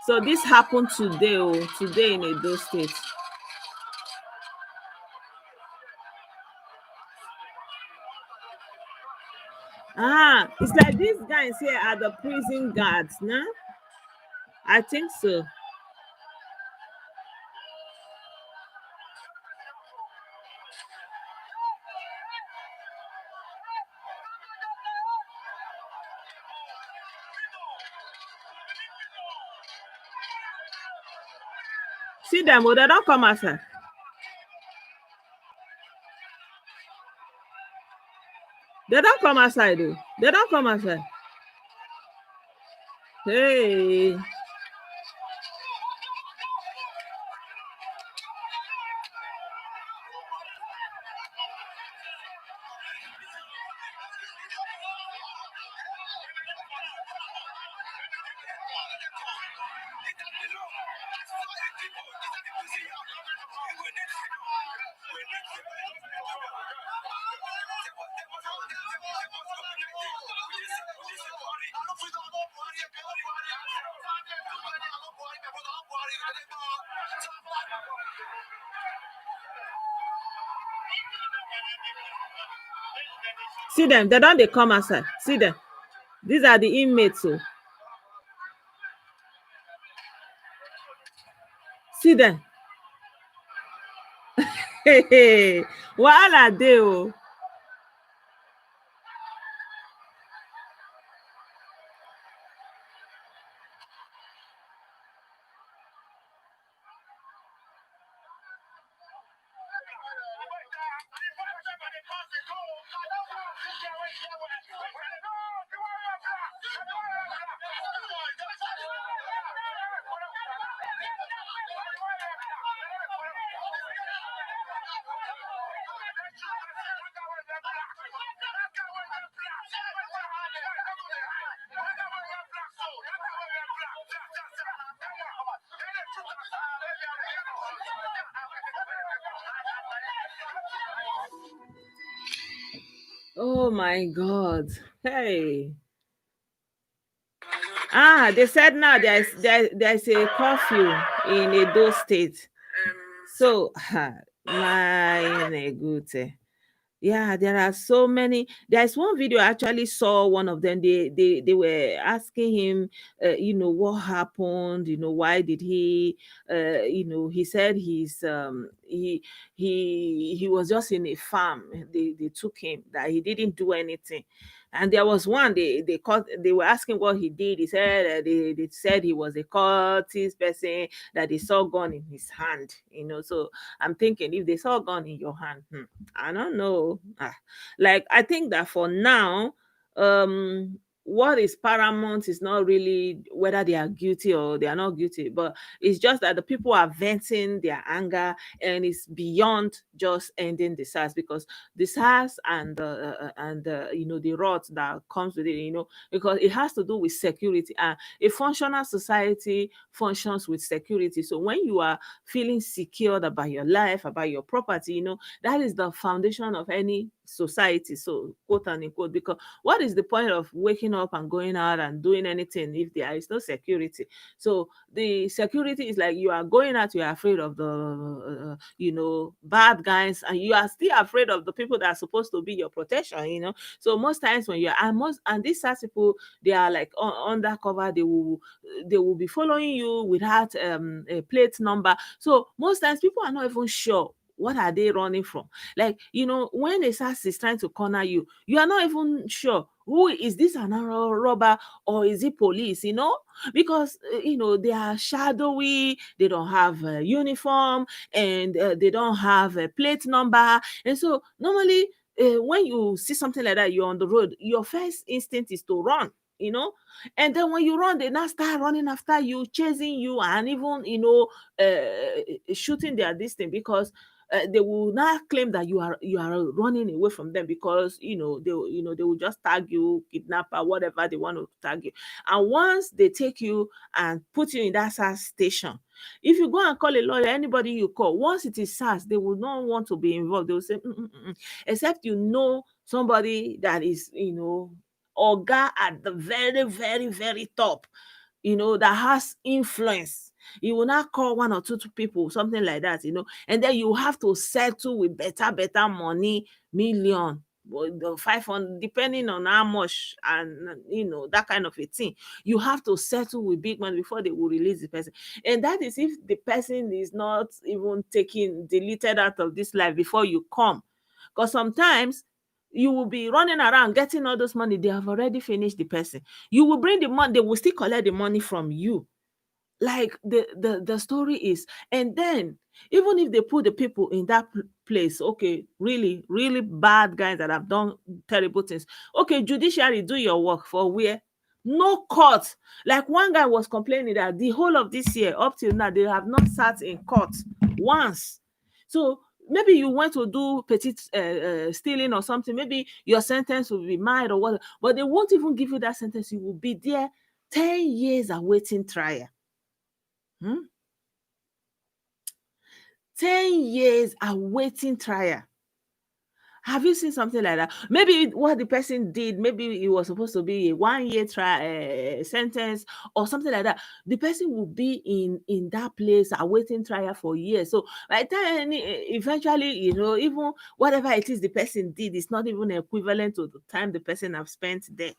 Speaker 1: So this happened today in Edo State. It's like these guys here are the prison guards, no? I think so. See them, they don't come outside. They don't come outside, though. They don't come outside. Hey. See them, they come outside. See them. These are the inmates. So. See them. Hey, what are they? Oh my God. Hey. They said now there's a curfew in Edo State. So, my good. Yeah, there are so many. There's one video I actually saw one of them. They were asking him, what happened. Why did he? He said he was just in a farm. They took him that he didn't do anything. And there was one they were asking what he did. He said they said he was a cultist person that they saw gun in his hand. So I'm thinking if they saw gun in your hand, I don't know. Like I think that for now, what is paramount is not really whether they are guilty or they are not guilty, but it's just that the people are venting their anger, and it's beyond just ending the SARS, because the SARS and the rot that comes with it, because it has to do with security, and a functional society functions with security. So when you are feeling secured about your life, about your property, that is the foundation of any society. So quote and unquote, because what is the point of waking waking up and going out and doing anything if there is no security. So the security is like you are going out, you are afraid of the bad guys, and you are still afraid of the people that are supposed to be your protection. So most times when you're and these SARS people, they are like undercover. They will be following you without a plate number. So most times people are not even sure what are they running from. Like, when a SARS is trying to corner you, you are not even sure who is this, an robber or is it police, because they are shadowy, they don't have a uniform, and they don't have a plate number. And so normally, when you see something like that, you're on the road, your first instinct is to run, and then when you run, they now start running after you, chasing you, and even shooting their distance, because they will not claim that you are running away from them, because they will just tag you kidnapper, whatever they want to tag you. And once they take you and put you in that SARS station, if you go and call a lawyer, anybody you call, once it is SARS, they will not want to be involved. They will say, except somebody that is oga at the very, very, very top, that has influence. You will not call one or two people, something like that, and then you have to settle with better money, million, 500, depending on how much, and that kind of a thing. You have to settle with big money before they will release the person. And that is if the person is not even deleted out of this life before you come. Because sometimes you will be running around getting all those money, they have already finished the person. You will bring the money, they will still collect the money from you. Like the story is. And then even if they put the people in that place, okay, really, really bad guys that have done terrible things, okay, judiciary, do your work. For where? No court. Like, one guy was complaining that the whole of this year up till now, they have not sat in court once. So maybe you went to do petty stealing or something, maybe your sentence will be mild or what, but they won't even give you that sentence. You will be there 10 years awaiting trial. 10 years awaiting trial. Have you seen something like that? Maybe what the person did, maybe it was supposed to be a 1 year trial sentence or something like that. The person will be in that place awaiting trial for years. So by the time eventually, even whatever it is the person did is not even equivalent to the time the person have spent there.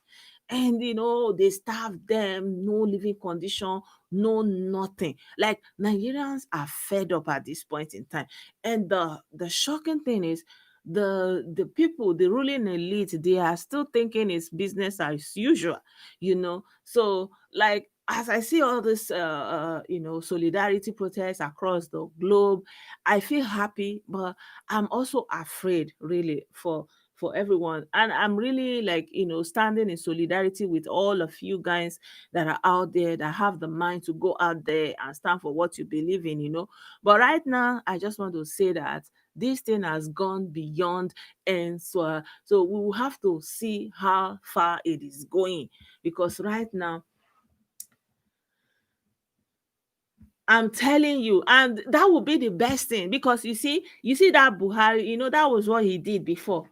Speaker 1: And they starve them, no living condition, no nothing. Like, Nigerians are fed up at this point in time. And the shocking thing is, the people, the ruling elite, they are still thinking it's business as usual. So, like, as I see all this solidarity protests across the globe, I feel happy, but I'm also afraid, really, for everyone. And I'm really, like, standing in solidarity with all of you guys that are out there, that have the mind to go out there and stand for what you believe in. But right now, I just want to say that this thing has gone beyond. And so we will have to see how far it is going, because right now, I'm telling you, and that would be the best thing, because you see that Buhari, that was what he did before,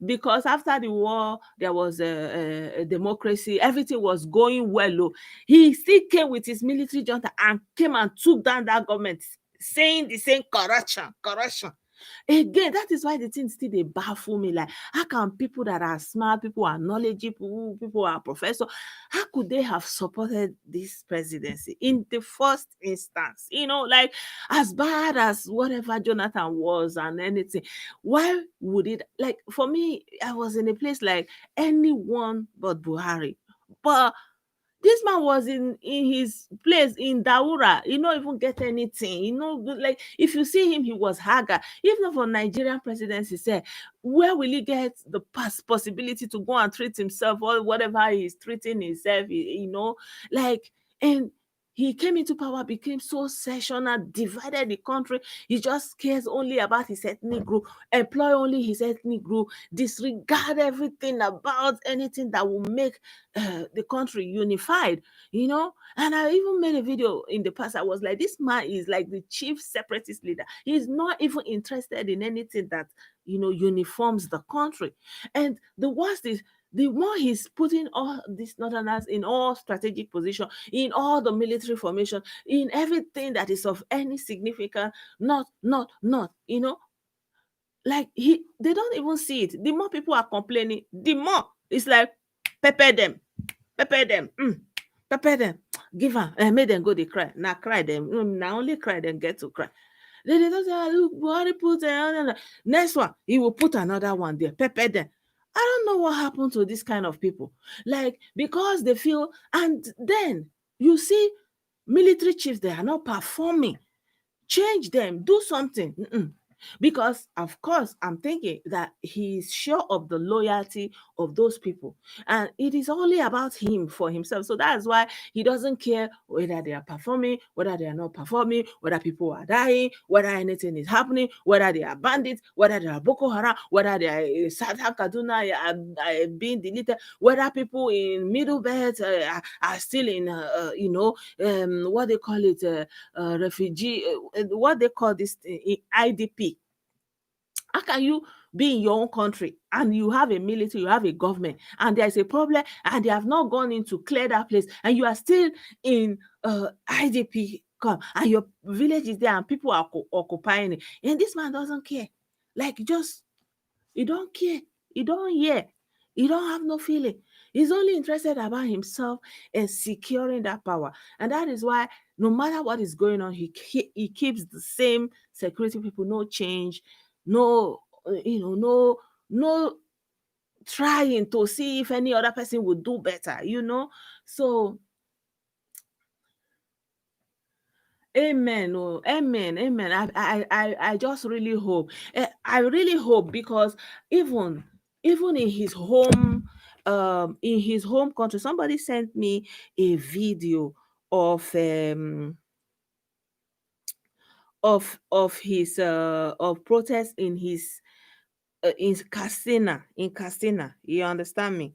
Speaker 1: because after the war there was a democracy, everything was going well. Oh, he still came with his military junta and came and took down that government, saying the same corruption. Again, that is why the thing still dey baffle me. Like, how can people that are smart, people are knowledgeable, people are professor, how could they have supported this presidency in the first instance? Like, as bad as whatever Jonathan was and anything, why would it, like, for me, I was in a place like anyone but Buhari. But this man was in his place in Daura. He not even get anything. Like, if you see him, he was haggard. If not for Nigerian presidency, say, where will he get the possibility to go and treat himself or whatever he's treating himself? Like, and he came into power, became so sectional, divided the country. He just cares only about his ethnic group, employ only his ethnic group, disregard everything about anything that will make the country unified. And I even made a video in the past. I was like, this man is like the chief separatist leader. He's not even interested in anything that uniforms the country. And the worst is, the more he's putting all these northerners in all strategic position, in all the military formation, in everything that is of any significance, not, like they don't even see it. The more people are complaining, the more it's like, pepper them, pepper them, pepper them, give am, make them go dey cry. Na cry them, na only cry them get to cry. Then they don't say, look, Buhari put next one, he will put another one there, pepper them. I don't know what happened to this kind of people. Like, because they feel, and then you see military chiefs, they are not performing. Change them, do something. Because of course I'm thinking that he's sure of the loyalty of those people, and it is only about him for himself. So that's why he doesn't care whether they are performing, whether they are not performing, whether people are dying, whether anything is happening, whether they are bandits, whether they are Boko Haram, whether they are Southern Kaduna are being deleted, whether people in Middle Belt are still in what they call it, refugee, what they call this thing, IDP. How can you be in your own country and you have a military, you have a government, and there is a problem and they have not gone in to clear that place, and you are still in IDP camp, and your village is there and people are occupying it, and this man doesn't care? Like, just, he don't care, he don't hear, he don't have no feeling. He's only interested about himself and securing that power. And that is why no matter what is going on, he keeps the same security people, no change, no, no trying to see if any other person would do better. So, amen. Oh, amen, amen. I just really hope. I really hope, because even in his home country, somebody sent me a video of his of protest in Castina. You understand me?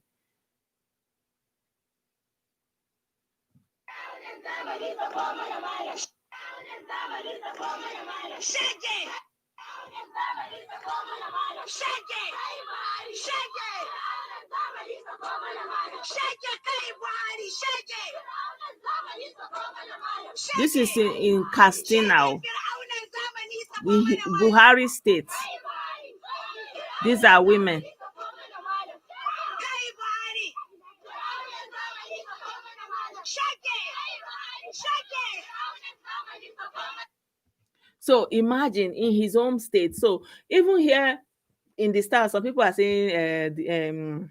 Speaker 1: This is in Castina, Buhari State. These are women. So imagine in his home state. So even here in the start, some people are saying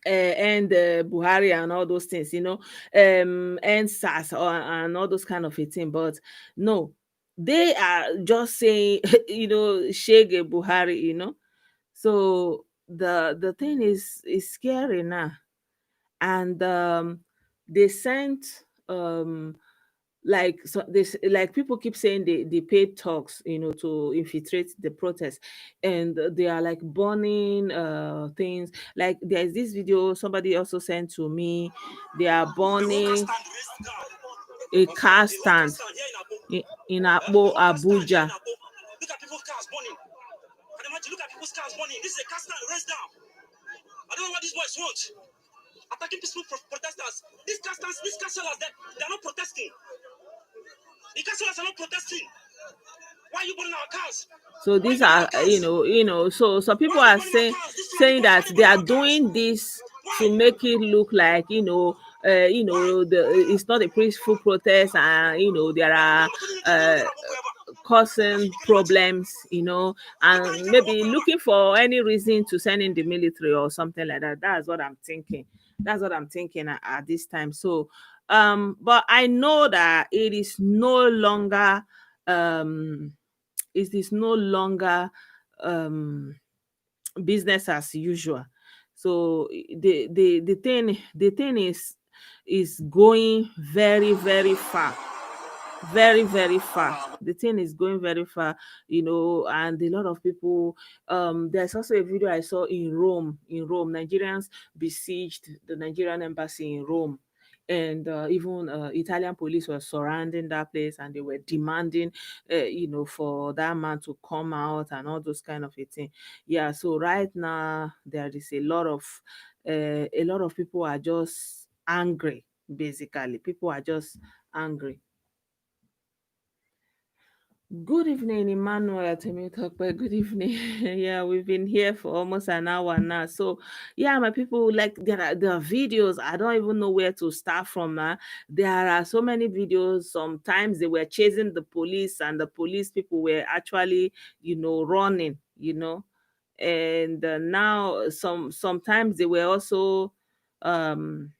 Speaker 1: and Buhari and all those things, and SARS and all those kind of a thing. But no, they are just saying, Shege Buhari. So the thing is scary now. And they sent like, so this, like, people keep saying they paid talks, to infiltrate the protest, and they are like burning things. Like, there's this video somebody also sent to me. They are burning a car stand in Abuja.
Speaker 2: Look at people's cars burning. And imagine, look at people's cars burning. This is a car stand, raised down. I don't know what these boys want. Attacking peaceful protesters. These car sellers, they're not protesting. The car sellers are not protesting. Why are you burning our cars?
Speaker 1: So these are, so some people are saying that they are doing this to make it look like, it's not a peaceful protest, and there are causing problems, and maybe looking for any reason to send in the military or something like that. That's what I'm thinking. At this time. So, but I know that it is no longer business as usual. So the thing is going very, very far, very, very far. The thing is going very far, and a lot of people. There's also a video I saw in Rome. Nigerians besieged the Nigerian embassy in Rome, and even Italian police were surrounding that place, and they were demanding, for that man to come out and all those kind of a thing. Yeah, so right now there is a lot of people are just angry. Basically, people are just angry. Good evening, Emmanuel Temitope. Good evening. Yeah, we've been here for almost an hour now. So, yeah, my people, like there are videos. I don't even know where to start from now. There are so many videos. Sometimes they were chasing the police, and the police people were actually, running. And now sometimes um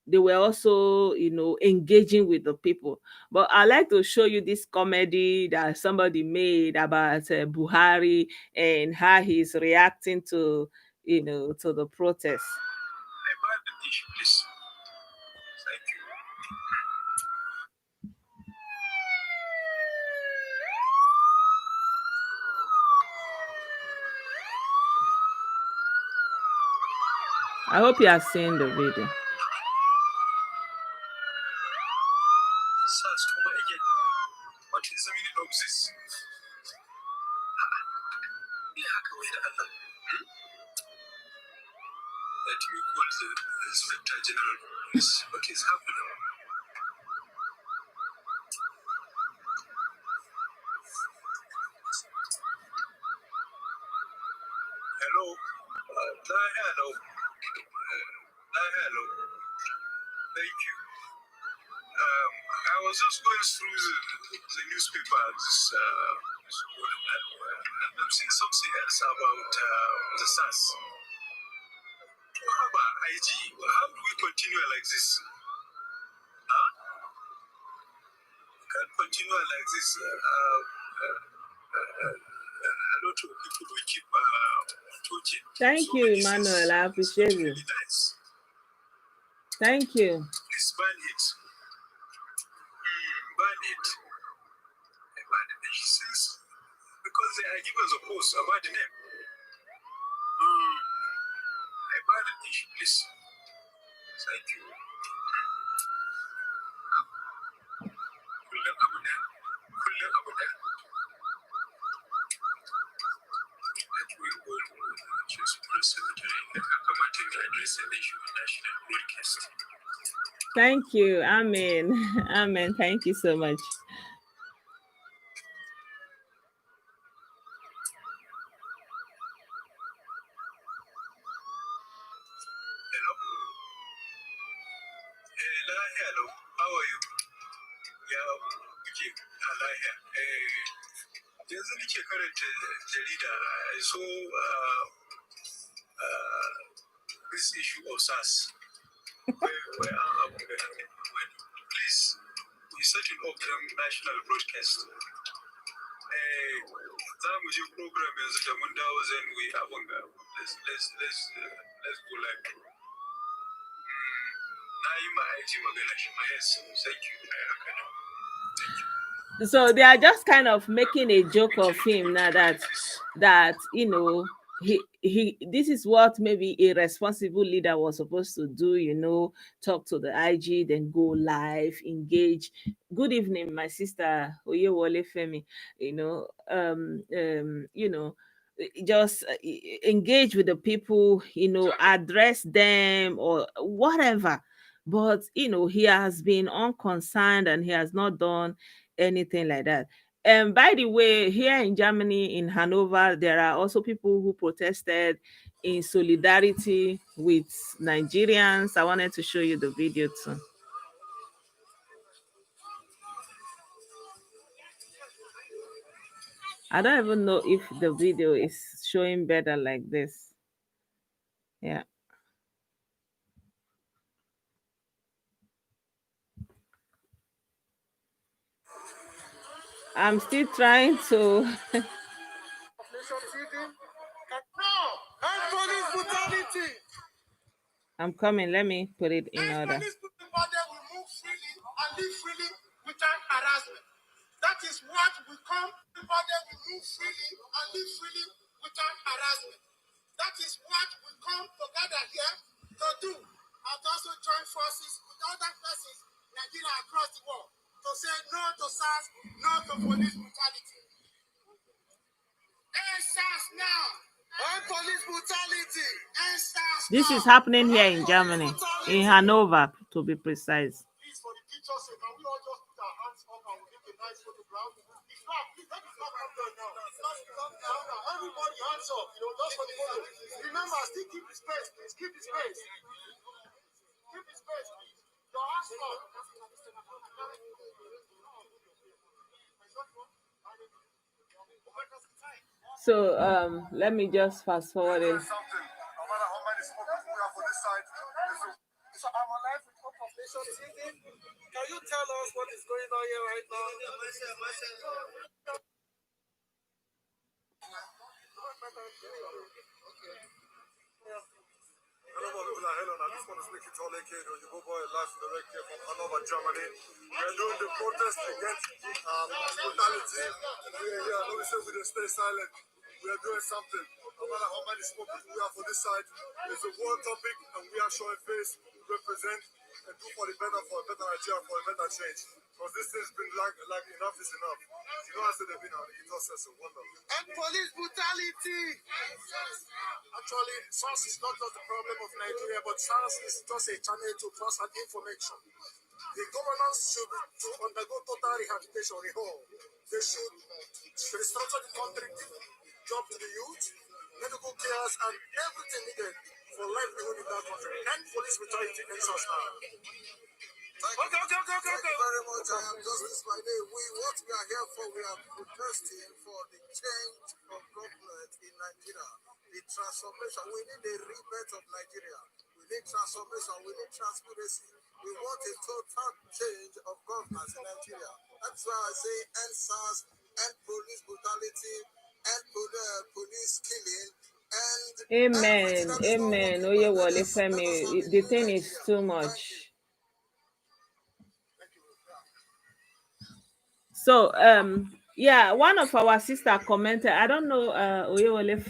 Speaker 1: they were also engaging with the people. But I like to show you this comedy that somebody made about Buhari and how he's reacting to the protest. I hope you have seen the video.
Speaker 3: Let me call the Inspector General of Police. What is happening? Hello? Hello. Hello. Thank you. I was just going through the newspaper this morning, and I'm seeing something else about the SAS. IG, how do we continue like this? Huh? We can't continue like this. A lot of people will keep talking.
Speaker 1: Thank you, Emmanuel. I appreciate you.
Speaker 3: Really nice.
Speaker 1: Thank you.
Speaker 3: Please ban it. Ban it. Ban it. Since, because they are giving us a post about the name. I ban it, please. Thank you.
Speaker 1: Thank you. Amen. Amen. Thank you so much.
Speaker 3: Hello. How are you? Yeah, okay. Yanzu nake karanta jarida. I saw this issue of SARS. Where please, we set it up national broadcast. Za mu je program yanzu da mun dawo zan we abun ga let's go live. Na yi ma aiki magana shi ma yes, thank you.
Speaker 1: So they are just kind of making a joke of him now that he this is what maybe a responsible leader was supposed to do, talk to the IG, then go live, engage. Good evening, my sister Oyewole Femi. Just engage with the people, address them or whatever. But he has been unconcerned, and he has not done anything like that. And by the way, here in Germany, in Hanover, there are also people who protested in solidarity with Nigerians. I wanted to show you the video too. I don't even know if the video is showing better like this. Yeah. I'm still trying to. I'm coming. Let me put it in order.
Speaker 3: Police people will move freely and live freely without harassment. That is what we come. Everybody will move freely and live freely without harassment. That is what we come together here to do.
Speaker 4: has also joined forces with other persons in Nigeria across the world to say no to SARS, no to police brutality. End SARS now. End police brutality. End SARS now.
Speaker 1: This is happening here in Germany, in Hanover, to be precise.
Speaker 4: Please, for the picture's sake, can we all just put our hands up and we take a nice photograph? The flag, please let the flag come down now. Come down now. Everybody hands up, just for the photo. Remember, still keep the space, please. Keep the space. Keep the space, please. Your hands up.
Speaker 1: So let me just fast forward it.
Speaker 4: No matter how many smokers we have on this side, so I'm alive with Hope of Nation TV. Can you tell us what is going on here right now? Hello, my people are Helen. I just want to speak to all AK, you go boy live direct here from Hanover, Germany. We are doing the protest against brutality. We are here. No, we say we don't stay silent. We are doing something. No matter how many smokers we have on this side, it's a world topic, and we are showing face, represent, and do for the better, for a better Nigeria, for a better change. Because this thing's been like enough is enough. You know, I said they've been on the ethos as a wonder. And police brutality! Actually, SARS is not just the problem of Nigeria, but SARS is just a channel to pass out information. The governance should to undergo total rehabilitation, reform. They should restructure the country, job to the youth, medical cares, and everything needed for livelihood in that country. And police brutality in SARS now. Thank you very much. I am Justice by name. What we are here for, we are protesting for the change of government in Nigeria. The transformation. We need a rebirth of Nigeria. We need transformation. We need transparency. We want a total change of governance in Nigeria. That's why I say end SARS, end police brutality, end police killing.
Speaker 1: Amen. Amen. Oyewole Femi. The thing is too much. So yeah, one of our sister commented, I don't know, Oyewole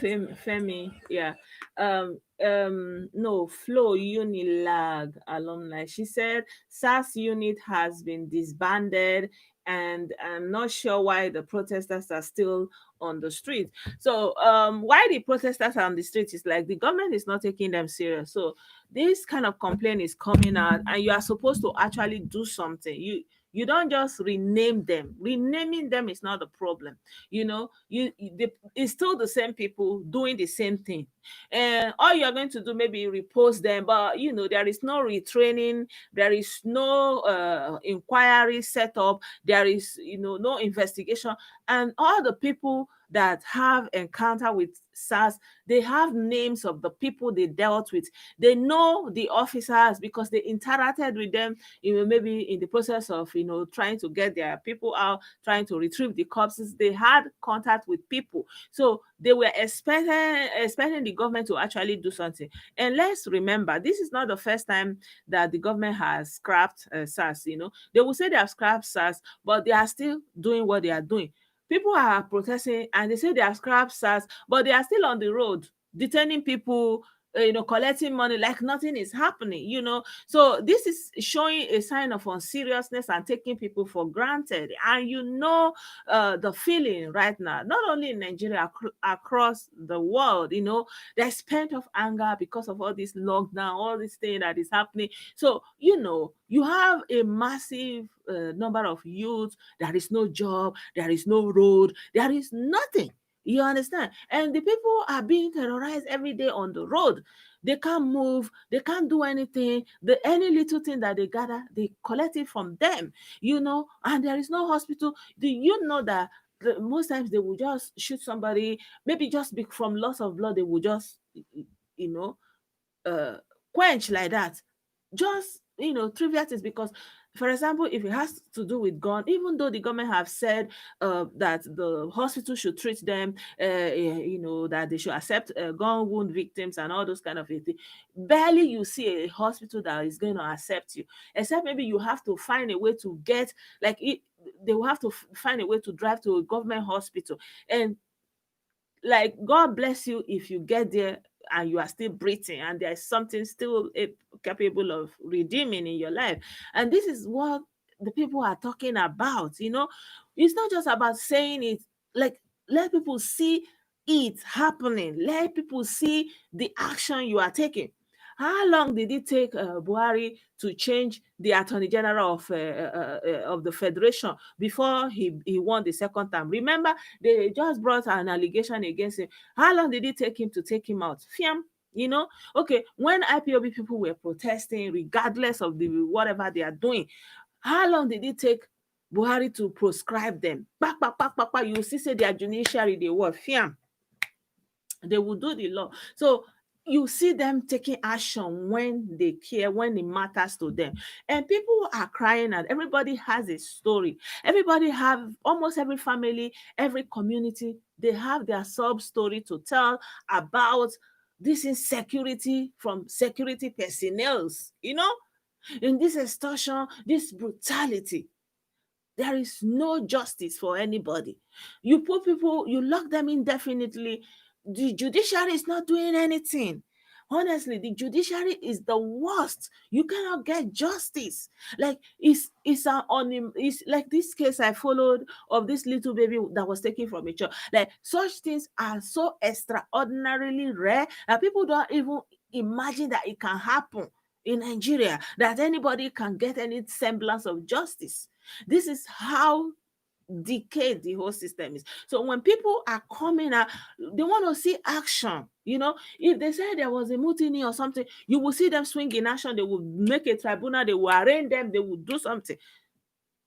Speaker 1: Femi, yeah, no, Flow Unilag alumni. She said SAS unit has been disbanded, and I'm not sure why the protesters are still on the street. So why the protesters are on the street is like the government is not taking them serious. So this kind of complaint is coming out, and you are supposed to actually do something. You don't just rename them. Renaming them is not the problem. It's still the same people doing the same thing. And all you're going to do, maybe repost them, but there is no retraining, there is no inquiry set up, there is no investigation. And all the people that have encounter with SARS, they have names of the people they dealt with. They know the officers because they interacted with them, maybe in the process of trying to get their people out, trying to retrieve the corpses. They had contact with people, so they were expecting the government to actually do something. And let's remember, this is not the first time that the government has scrapped SARS. They will say they have scrapped SARS, but they are still doing what they are doing. People are protesting and they say they have scrapped SARS, but they are still on the road detaining people, collecting money like nothing is happening. So this is showing a sign of unseriousness and taking people for granted. And the feeling right now, not only in Nigeria, across the world, there's pent of anger because of all this lockdown, all this thing that is happening. So you have a massive number of youth. There is no job, there is no road, there is nothing. You understand? And the people are being terrorized every day on the road. They can't move, they can't do anything. Any little thing that they gather, they collect it from them, and there is no hospital. Do you know that most times they will just shoot somebody, maybe just from loss of blood, they will just, quench like that. Just trivial things. Because, for example, if it has to do with gun, even though the government have said that the hospital should treat them, that they should accept gun wound victims and all those kind of things, barely you see a hospital that is going to accept you, except maybe you have to find a way to get, they will have to find a way to drive to a government hospital. And like, God bless you if you get there and you are still breathing, and there's something still capable of redeeming in your life. And this is what the people are talking about. It's not just about saying it. Like, let people see it happening, let people see the action you are taking. How long did it take Buhari to change the Attorney General of the Federation before he won the second term? Remember, they just brought an allegation against him. How long did it take him to take him out? Fiam, okay, when IPOB people were protesting, regardless of the whatever they are doing, how long did it take Buhari to proscribe them? Back, back, back, back, back. You see, say their judiciary, they were fiam. They will do the law. So you see them taking action when they care, when it matters to them. And people are crying out. Everybody has a story. Everybody have, almost every family, every community, they have their sub story to tell about this insecurity from security personnel, in this extortion, this brutality. There is no justice for anybody. You put people, you lock them indefinitely. The judiciary is not doing anything. Honestly, the judiciary is the worst. You cannot get justice. Like, it's like this case I followed of this little baby that was taken from a church. Like, such things are so extraordinarily rare that people don't even imagine that it can happen in Nigeria, that anybody can get any semblance of justice. This is how decayed the whole system is. So when people are coming out, they want to see action. If they say there was a mutiny or something, you will see them swing in action. They will make a tribunal, they will arraign them, they will do something.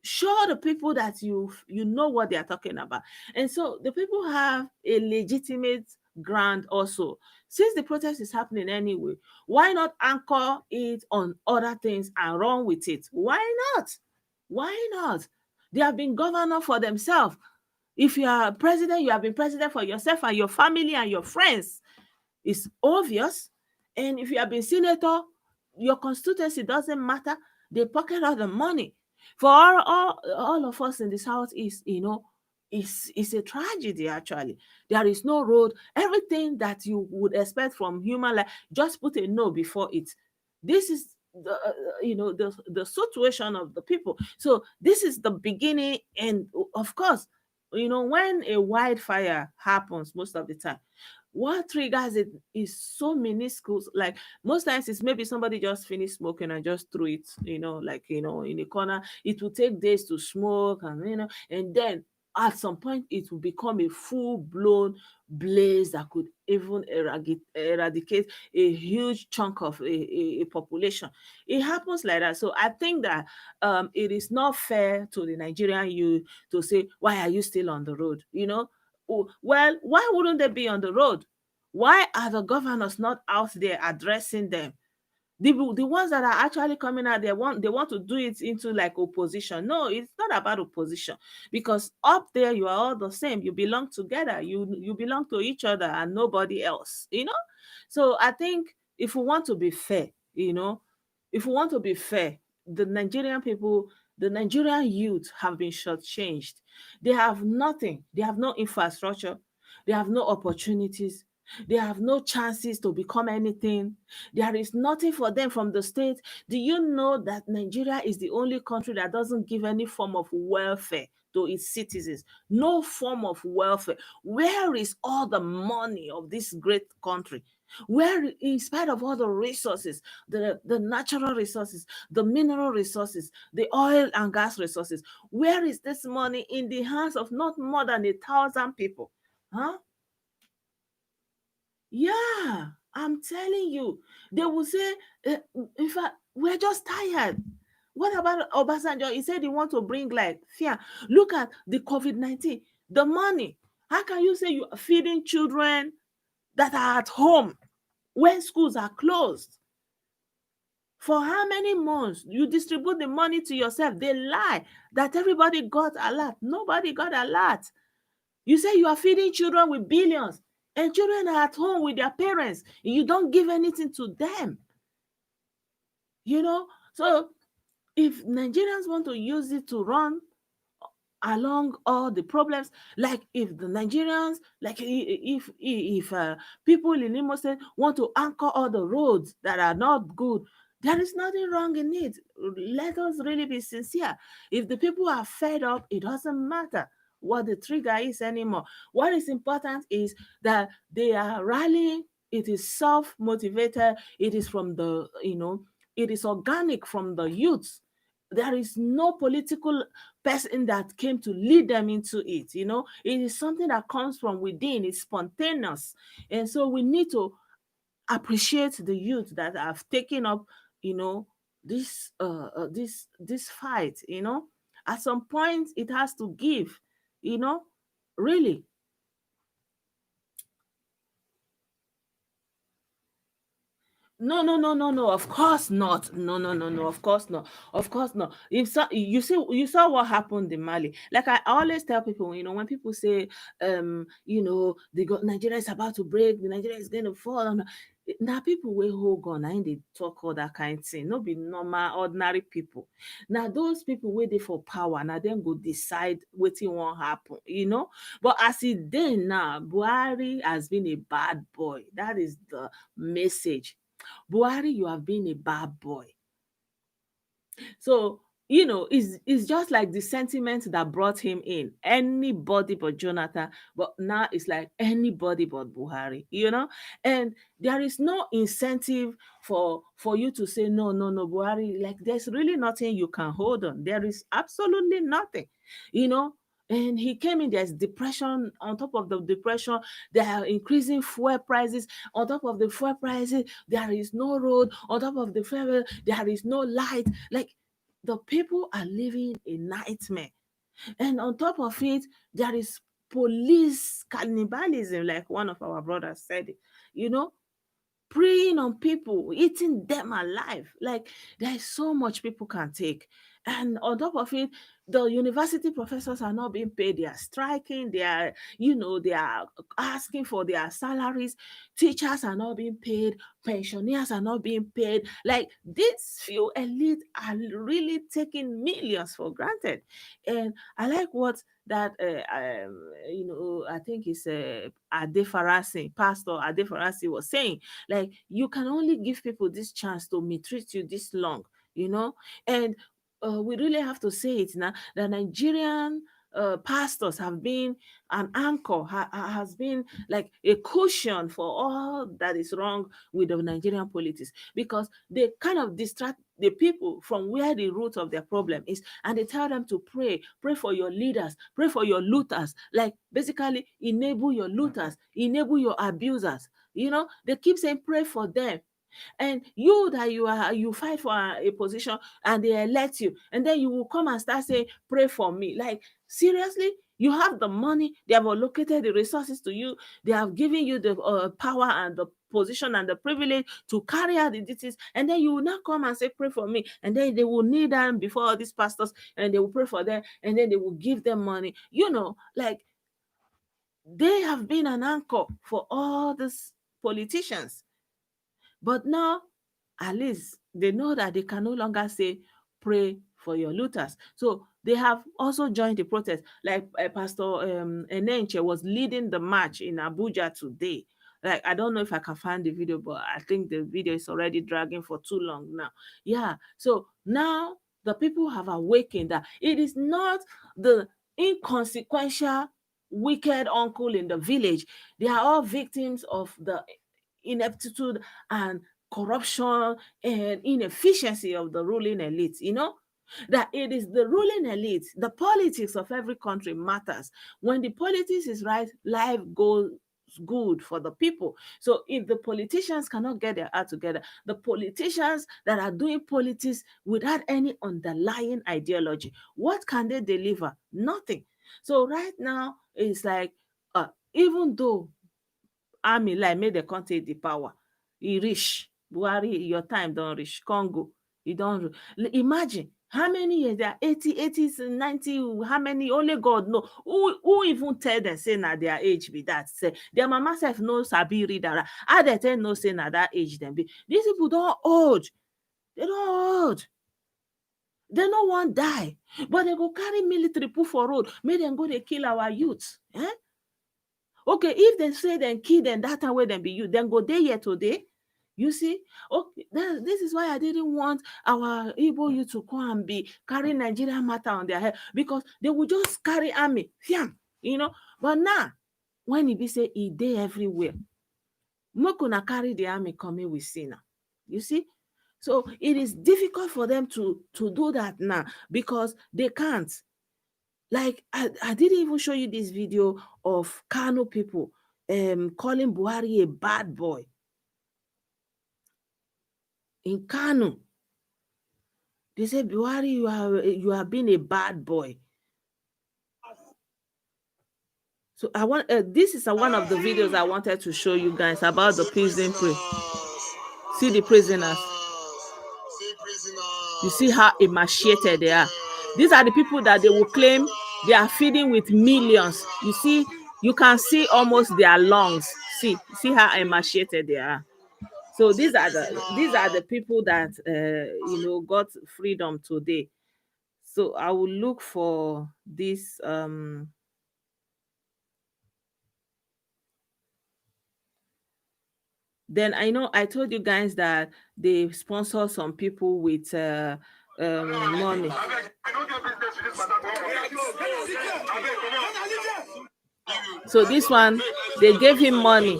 Speaker 1: Show the people that you know what they are talking about. And so the people have a legitimate ground also. Since the protest is happening anyway, why not anchor it on other things and run with it? Why not? Why not? They have been governor for themselves. If you are president, you have been president for yourself and your family and your friends. It's obvious. And if you have been senator, your constituency doesn't matter. They pocket all the money. For all of us in the Southeast, it's a tragedy, actually. There is no road. Everything that you would expect from human life, just put a no before it. This is the situation of the people. So this is the beginning. And of course, when a wildfire happens, most of the time, what triggers it is so minuscule. Like, most times it's maybe somebody just finished smoking and just threw it, in a corner. It will take days to smoke, and then at some point it will become a full-blown blaze that could even eradicate a huge chunk of a population. It happens like that. So I think that it is not fair to the Nigerian youth to say, why are you still on the road? Well, why wouldn't they be on the road? Why are the governors not out there addressing them? The ones that are actually coming out, they want to do it into like opposition. No, it's not about opposition, because up there you are all the same. You belong together. You belong to each other and nobody else. So I think if we want to be fair, the Nigerian people, the Nigerian youth have been shortchanged. They have nothing. They have no infrastructure. They have no opportunities. They have no chances to become anything. There is nothing for them from the state. Do you know that Nigeria is the only country that doesn't give any form of welfare to its citizens? No form of welfare. Where is all the money of this great country? Where, in spite of all the resources, the natural resources, the mineral resources, the oil and gas resources, where is this money in the hands of not more than 1,000 people? Huh? Yeah, I'm telling you. They will say, in fact, we're just tired. What about Obasanjo? He said he want to bring like fear. Look at the COVID-19, the money. How can you say you are feeding children that are at home when schools are closed? For how many months? You distribute the money to yourself. They lie that everybody got a lot. Nobody got a lot. You say you are feeding children with billions, and children are at home with their parents. You don't give anything to them. So if Nigerians want to use it to run along all the problems. Like if the Nigerians, like if people in Imo State want to anchor all the roads that are not good, there is nothing wrong in it. Let us really be sincere. If the people are fed up, it doesn't matter what the trigger is anymore. What is important is that they are rallying. It is self-motivated. It is from the, it is organic from the youth. There is no political person that came to lead them into it. It is something that comes from within. It's spontaneous. And so we need to appreciate the youth that have taken up, this fight. At some point it has to give, really. No, no, no, no, no. Of course not. No, no, no, no. Of course not. Of course not. You saw what happened in Mali. Like I always tell people, when people say, Nigeria is about to break, the Nigeria is going to fall. Now people will hold on and they talk all that kind of thing. No be normal, ordinary people. Now those people waiting for power. Now then go decide what won't happen. But as it then now, Buhari has been a bad boy. That is the message. Buhari, you have been a bad boy. So, it's just like the sentiment that brought him in. Anybody but Jonathan, but now it's like anybody but Buhari. And there is no incentive for you to say no, no, no, Buhari. Like there's really nothing you can hold on. There is absolutely nothing, you know. And he came in, there's depression. On top of the depression, there are increasing fuel prices. On top of the fuel prices, there is no road. On top of the fuel, there is no light. Like the people are living a nightmare. And on top of it, there is police cannibalism, like one of our brothers said it, preying on people, eating them alive. Like there's so much people can take. And on top of it, the university professors are not being paid. They are striking. They are asking for their salaries. Teachers are not being paid. Pensioners are not being paid. Like these few elite are really taking millions for granted. And I like what that I think it's Adefarasi, Pastor Adefarasi was saying. Like you can only give people this chance to mistreat you this long, and we really have to say it now. The Nigerian pastors have been an anchor, has been like a cushion for all that is wrong with the Nigerian politics, because they kind of distract the people from where the root of their problem is, and they tell them to pray for your leaders, pray for your looters, like basically enable your looters, enable your abusers. They keep saying pray for them. And you that you fight for a position and they elect you, and then you will come and start saying pray for me. Like seriously, you have the money, they have allocated the resources to you, they have given you the power and the position and the privilege to carry out the duties, and then you will not come and say pray for me, and then they will kneel down before all these pastors and they will pray for them, and then they will give them money. Like they have been an anchor for all these politicians. But now, at least they know that they can no longer say, pray for your looters. So they have also joined the protest. Like Pastor Enenche was leading the march in Abuja today. Like, I don't know if I can find the video, but I think the video is already dragging for too long now. Yeah. So now the people have awakened that it is not the inconsequential, wicked uncle in the village. They are all victims of the ineptitude and corruption and inefficiency of the ruling elite. That it is the ruling elite, the politics of every country matters. When the politics is right, life goes good for the people. So if the politicians cannot get their act together, the politicians that are doing politics without any underlying ideology, what can they deliver? Nothing. So right now it's like, even though army like make dem come take the power, e reach. Buhari, your time don reach. Congo, e don. Imagine how many years? They are 80s, 90. How many? Only God know. Who even tell them say na their age be that? Say their mama sef no sabi read and write. How dem take know say na that age dem be? These people don old. They don old. They no one die, but they go carry military put for road, make them go they kill our youth. Eh? Okay, if they say then kill them that time where them be you, then go there here today. You see, okay, this is why I didn't want our Igbo youth to come and be carrying Nigerian matter on their head, because they would just carry army, you know. But now, when it be say e dey everywhere, make una carry the army come in, we see now. You see, so it is difficult for them to do that now because they can't. Like I didn't even show you this video of Kano people calling Buhari a bad boy. In Kano, they say, Buhari, you have been a bad boy. So I want this is one of the videos I wanted to show you guys about the prison play. See the prisoners. You see how emaciated they are. These are the people that they will claim they are feeding with millions. You see, you can see almost their lungs. See how emaciated they are. So these are the people that got freedom today. So I will look for this then I know I told you guys that they sponsor some people with money. So this one, they gave him money.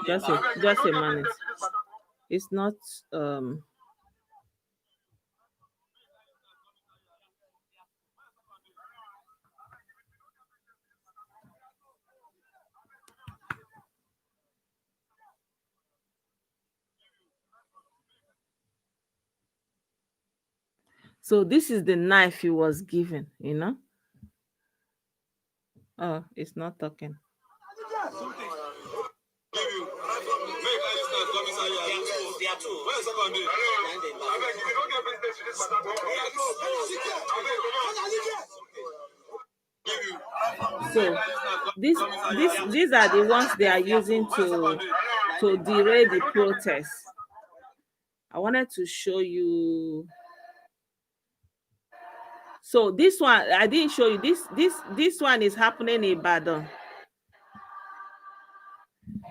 Speaker 1: Just a minute. It's not so this is the knife he was given, you know. Oh, it's not talking. So these are the ones they are using to derail the protest. I wanted to show you. So this one, I didn't show you. This one is happening in Ibadan.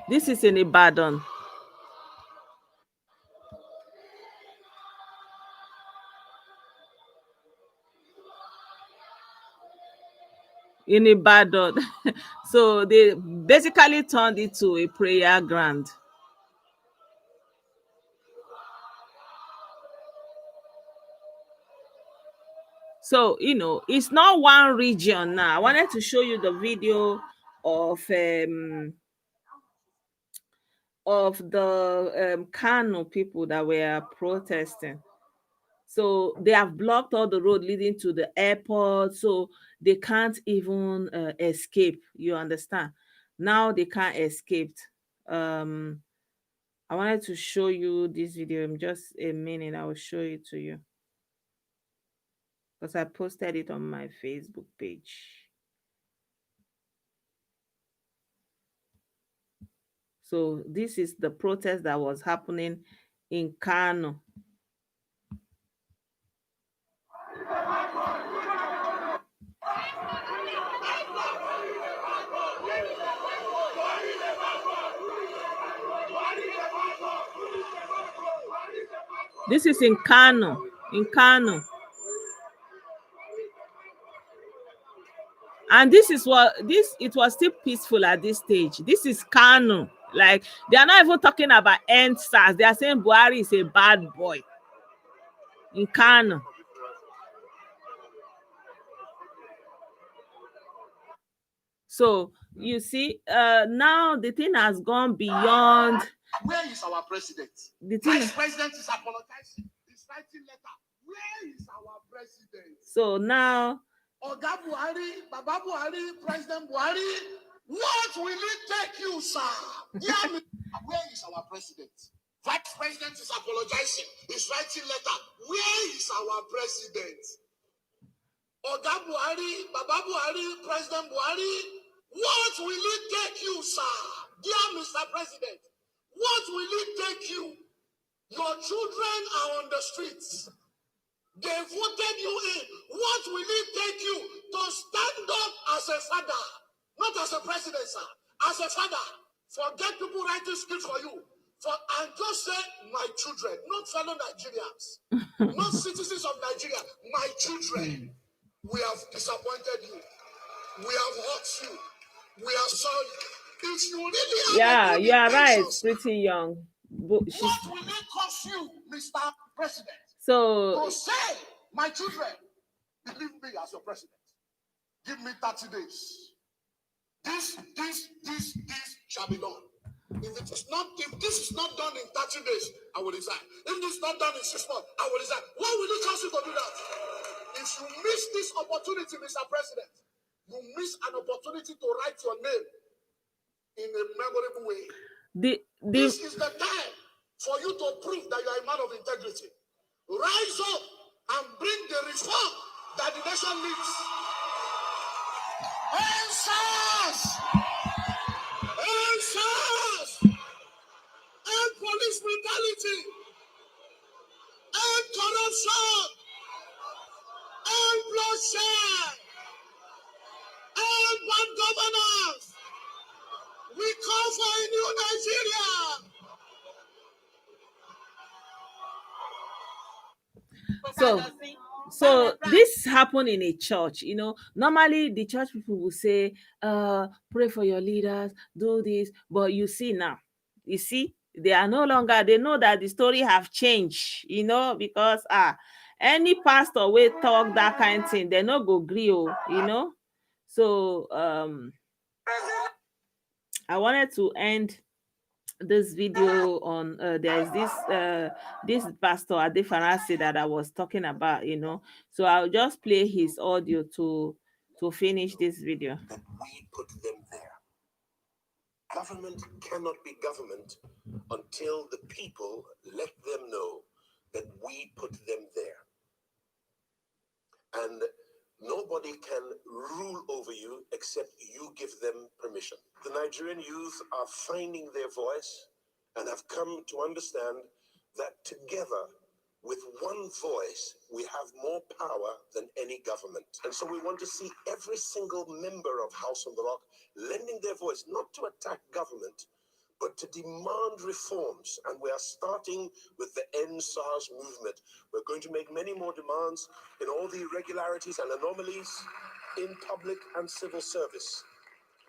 Speaker 1: This is in Ibadan. In Ibadan. So they basically turned it to a prayer ground. So, it's not one region now. I wanted to show you the video of the Kano people that were protesting. So they have blocked all the road leading to the airport, so they can't even escape. You understand? Now they can't escape. I wanted to show you this video in just a minute. I will show it to you because I posted it on my Facebook page. So this is the protest that was happening in Kano. This is in Kano. And this is it was still peaceful at this stage. This is Kano. Like, they are not even talking about ENDSWAT. They are saying Buhari is a bad boy in Kano. So you see, now the thing has gone beyond.
Speaker 5: Where is our president?
Speaker 1: The
Speaker 5: Vice president is apologizing. He's writing letter. Where is our president?
Speaker 1: So now,
Speaker 5: Oga Buhari, Baba Buhari, President Buhari, what will it take you, sir? Yeah, where is our president? Vice president is apologizing. He's writing letter. Where is our president? Oga Buhari, Baba Buhari, President Buhari, what will it take you, sir? Dear Mr. President, what will it take you? Your children are on the streets. They voted you in. What will it take you to stand up as a father? Not as a president, sir. As a father. Forget people writing scripts for you. And just say, my children, not fellow Nigerians, not citizens of Nigeria, my children. We have disappointed you. We have hurt you. We are sorry. If you really
Speaker 1: Yeah, you are right.
Speaker 5: intentions,
Speaker 1: Pretty young.
Speaker 5: what will it cost you, Mr. President?
Speaker 1: So
Speaker 5: To say, my children, believe me as your president. Give me 30 days. This shall be done. If this is not done in 30 days, I will resign. If this is not done in 6 months, I will resign. What will it cost you to do that? If you miss this opportunity, Mr. President, you miss an opportunity to write your name in a memorable way. This is the time for you to prove that you are a man of integrity. Rise up and bring the reform that the nation needs. Answers! Answers! And police brutality! And corruption! And bloodshed! And bad governance! We call for a new Nigeria!
Speaker 1: So this happened in a church. Normally the church people will say, pray for your leaders, do this. But you see now, they are no longer, they know that the story have changed, because any pastor will talk that kind of thing, they no go gree. So I wanted to end this video on there's this pastor Adefarasi that I was talking about, so I'll just play his audio to finish this video.
Speaker 6: That we put them there. Government cannot be government until the people let them know that we put them there. And nobody can rule over you except you give them permission. The Nigerian youth are finding their voice and have come to understand that together, with one voice, we have more power than any government. And so we want to see every single member of House on the Rock lending their voice, not to attack government, but to demand reforms. And we are starting with the ENDSWAT movement. We're going to make many more demands in all the irregularities and anomalies in public and civil service.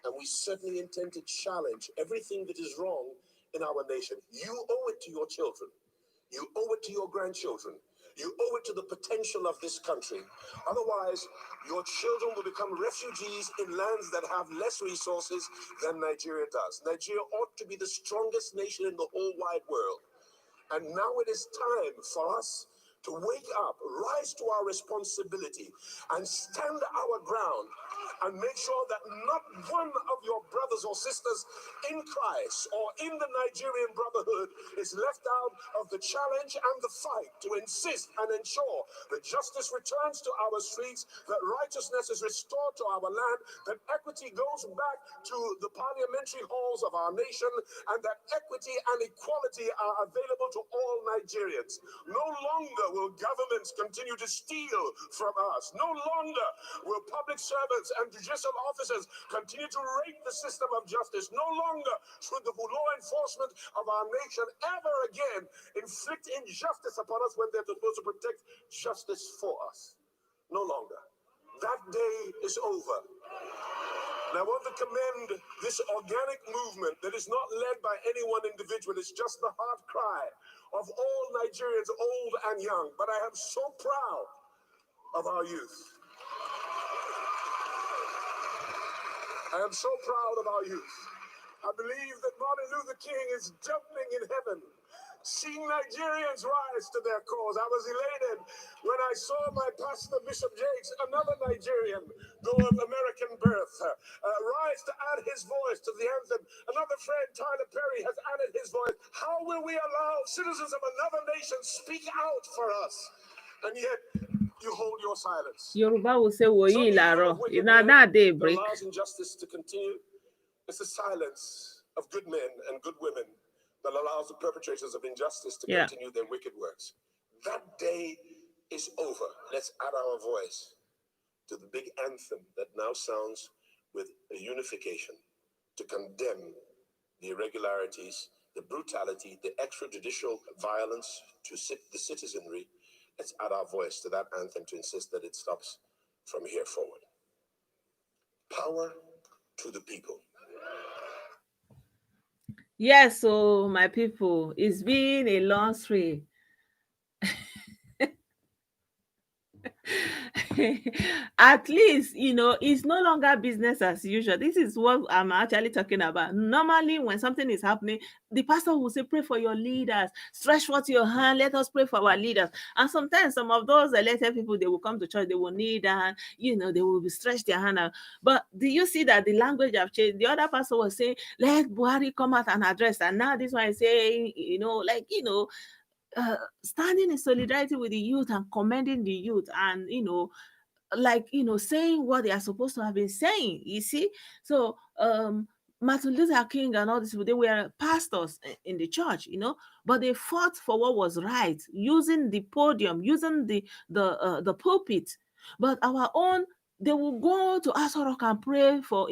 Speaker 6: And we certainly intend to challenge everything that is wrong in our nation. You owe it to your children. You owe it to your grandchildren. You owe it to the potential of this country. Otherwise, your children will become refugees in lands that have less resources than Nigeria does. Nigeria ought to be the strongest nation in the whole wide world. And now it is time for us to wake up, rise to our responsibility, and stand our ground, and make sure that not one of your brothers or sisters in Christ or in the Nigerian brotherhood is left out of the challenge and the fight to insist and ensure that justice returns to our streets, that righteousness is restored to our land, that equity goes back to the parliamentary halls of our nation, and that equity and equality are available to all Nigerians. No longer will governments continue to steal from us. No longer will public servants and judicial officers continue to rape the system of justice. No longer should the law enforcement of our nation ever again inflict injustice upon us when they're supposed to protect justice for us. No longer. That day is over. And I want to commend this organic movement that is not led by any one individual. It's just the heart cry of all Nigerians, old and young. But I am so proud of our youth. I am so proud of our youth. I believe that Martin Luther King is jumping in heaven, seeing Nigerians rise to their cause. I was elated when I saw my pastor, Bishop Jakes, another Nigerian, though of American birth, rise to add his voice to the anthem. Another friend, Tyler Perry, has added his voice. How will we allow citizens of another nation speak out for us? And yet, you hold your silence.
Speaker 1: Yoruba will say,
Speaker 6: So
Speaker 1: Woyi
Speaker 6: evil
Speaker 1: laro.
Speaker 6: of wicked
Speaker 1: Now
Speaker 6: men
Speaker 1: that day
Speaker 6: that
Speaker 1: break.
Speaker 6: allows injustice to continue. It's the silence of good men and good women that allows the perpetrators of injustice to
Speaker 1: Yeah.
Speaker 6: continue their wicked works. That day is over. Let's add our voice to the big anthem that now sounds with a unification to condemn the irregularities, the brutality, the extrajudicial violence to the citizenry. Let's add our voice to that anthem to insist that it stops from here forward. Power to the people.
Speaker 1: Yes, so my people, it's been a long stream. At least, it's no longer business as usual. This is what I'm actually talking about. Normally, when something is happening, the pastor will say, Pray for your leaders, stretch forth your hand, let us pray for our leaders. And sometimes some of those elected people, they will come to church, they will kneel down, they will be stretch their hand out. But do you see that the language have changed? The other pastor was saying, Let Buhari come out and address. And now this one is saying, standing in solidarity with the youth and commending the youth and saying what they are supposed to have been saying, you see. So Martin Luther King and all these people, they were pastors in the church, but they fought for what was right, using the podium, using the pulpit. But our own, they will go to Asorok and pray for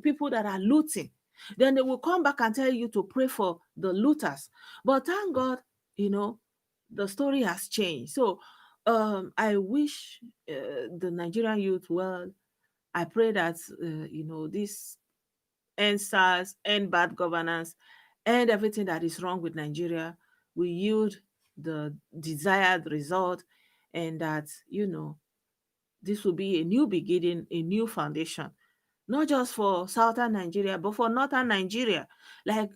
Speaker 1: people that are looting. Then they will come back and tell you to pray for the looters. But thank God, the story has changed. So I wish the Nigerian youth well. I pray that this end SARS, end bad governance, and everything that is wrong with Nigeria will yield the desired result, and that this will be a new beginning, a new foundation, not just for southern Nigeria, but for northern Nigeria. Like,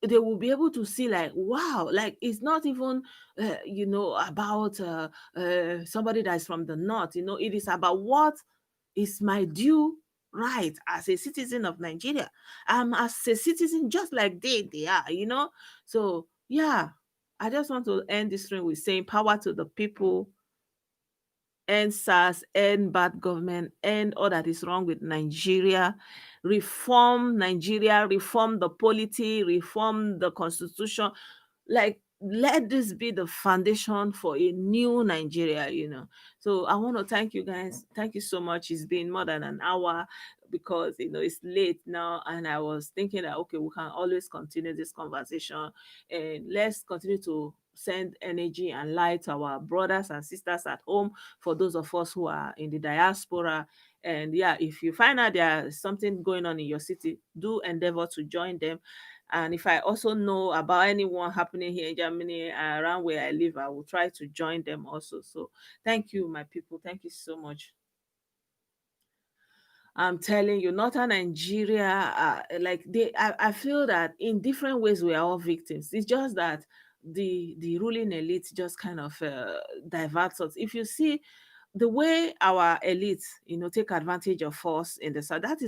Speaker 1: they will be able to see, like, wow, like it's not even about somebody that is from the north. It is about what is my due right as a citizen of Nigeria. I'm as a citizen just like they are. So yeah, I just want to end this stream with saying power to the people, end SARS, end bad government, end all that is wrong with Nigeria, reform Nigeria, reform the polity, reform the constitution. Like, let this be the foundation for a new Nigeria. So I want to thank you guys. Thank you so much. It's been more than an hour because it's late now, and I was thinking that okay, we can always continue this conversation, and let's continue to send energy and light to our brothers and sisters at home, for those of us who are in the diaspora. And yeah, if you find out there's something going on in your city, do endeavor to join them. And if I also know about anyone happening here in Germany, around where I live, I will try to join them also. So thank you, my people. Thank you so much. I'm telling you, northern Nigeria, like I feel that in different ways we are all victims. It's just that the ruling elite just kind of diverts us. If you see the way our elites, take advantage of us in the south, that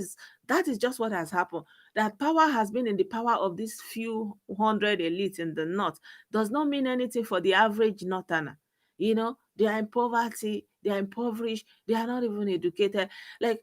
Speaker 1: is just what has happened. That power has been in the power of these few hundred elites in the north does not mean anything for the average northerner. They are in poverty, they are impoverished, they are not even educated. Like,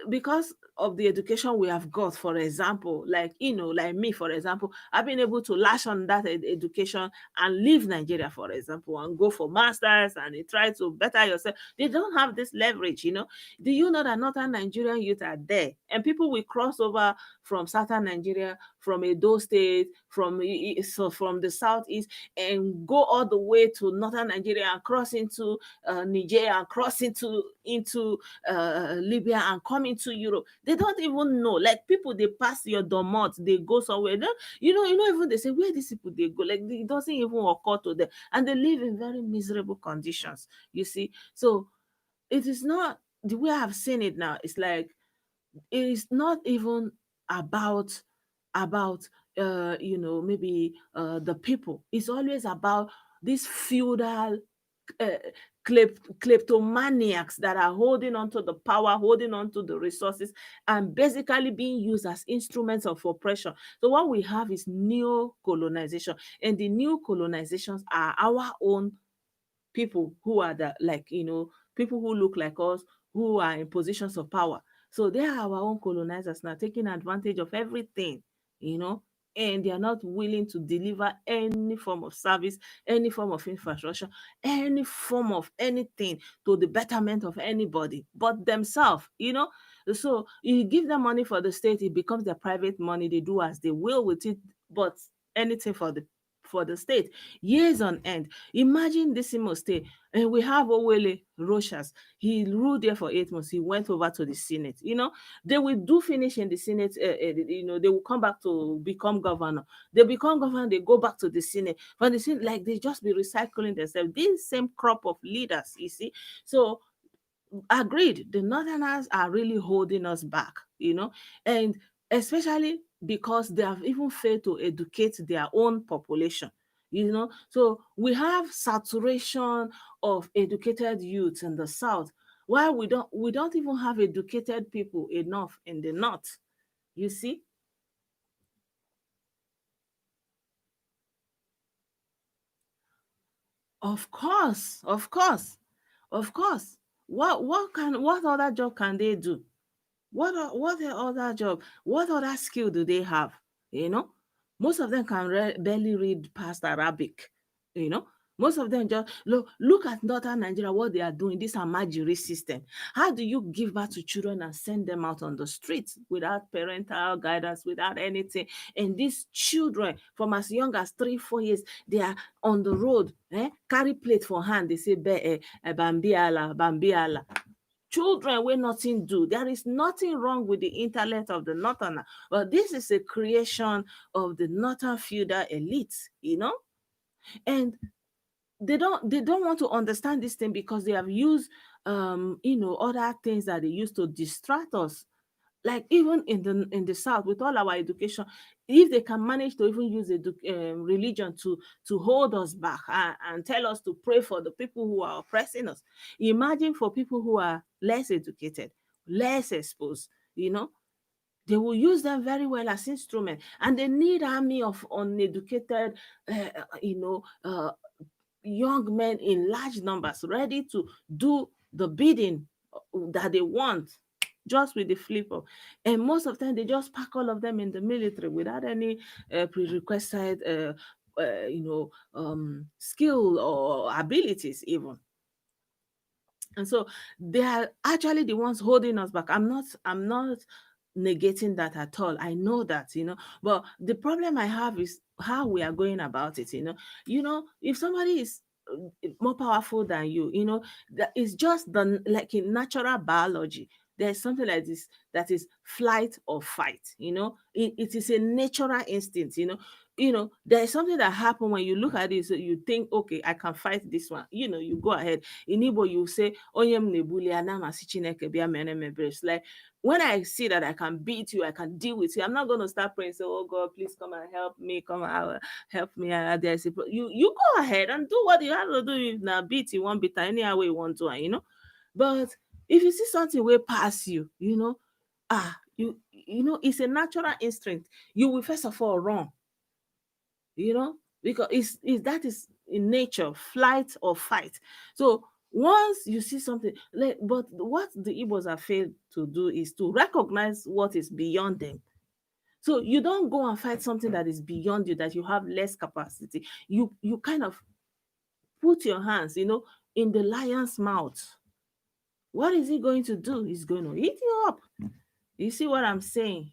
Speaker 1: because of the education we have got, for example, like me, for example, I've been able to lash on that education and leave Nigeria, for example, and go for masters and try to better yourself. They don't have this leverage. Do you know that northern Nigerian youth are there, and people will cross over from southern Nigeria, from Edo State, from the southeast, and go all the way to northern Nigeria and cross into Niger, and cross into Libya, and come into Europe. They don't even know. Like, people, they pass your domot, they go somewhere. Even they say where these people they go. Like, it doesn't even occur to them, and they live in very miserable conditions. You see, so it is not the way I've seen it now. It's like, it is not even about maybe the people. It's always about this feudal uh, kleptomaniacs that are holding on to the power, holding on to the resources, and basically being used as instruments of oppression. So what we have is neo colonization, and the new colonizations are our own people who are the, like, people who look like us, who are in positions of power. So they are our own colonizers now, taking advantage of everything, you know, and they are not willing to deliver any form of service, any form of infrastructure, any form of anything to the betterment of anybody but themselves. So you give them money for the state, it becomes their private money. They do as they will with it, but anything for the state, years on end. Imagine this Imo State, and we have Owele Rochas. He ruled there for 8 months. He went over to the Senate. They will do finish in the Senate. They will come back to become governor. They become governor. They go back to the Senate. But the Senate, like, they just be recycling themselves. This same crop of leaders, you see. So agreed, the northerners are really holding us back, and especially because they have even failed to educate their own population. So we have saturation of educated youth in the south, while we don't even have educated people enough in the north, you see. Of course, of course, of course. What other job can they do? What other job? What other skill do they have? You know, most of them can barely read past Arabic. You know, most of them just look at northern Nigeria, what they are doing. This Amajiri system. How do you give birth to children and send them out on the streets without parental guidance, without anything? And these children, from as young as 3, 4 years, they are on the road. Carry plate for hand. They say, "Bambiala, bambiala." Children wey nothing do. There is nothing wrong with the intellect of the northerner, but this is a creation of the northern feudal elite. And they don't want to understand this thing because they have used other things that they use to distract us. Like, even in the south, with all our education, if they can manage to even use religion to hold us back, and tell us to pray for the people who are oppressing us, imagine for people who are less educated, less exposed. They will use them very well as instruments, and they need army of uneducated young men in large numbers, ready to do the bidding that they want, just with the flip of. And most of the time, they just pack all of them in the military without any prerequisite skill or abilities even. And so they are actually the ones holding us back. I'm not negating that at all. I know that. But the problem I have is how we are going about it. If somebody is more powerful than you, that is just like in natural biology. There's something like this that is flight or fight. It is a natural instinct. There is something that happens when you look at it, so you think, okay, I can fight this one. You go ahead. In Igbo, you say, onye m na-ebuli ya, na amasị Chineke bịa mere m ebere. It's like, when I see that I can beat you, I can deal with you, I'm not going to start praying, say, oh God, please come and help me, come and help me. You go ahead and do what you have to do. If na beat, you won't beat anyhow way you want to. But if you see something way past it's a natural instinct. You will first of all run, because that is in nature, flight or fight. So once you see something, but what the Igbos have failed to do is to recognize what is beyond them. So you don't go and fight something that is beyond you, that you have less capacity. You kind of put your hands in the lion's mouth. What is he going to do? He's going to eat you up. You see what I'm saying?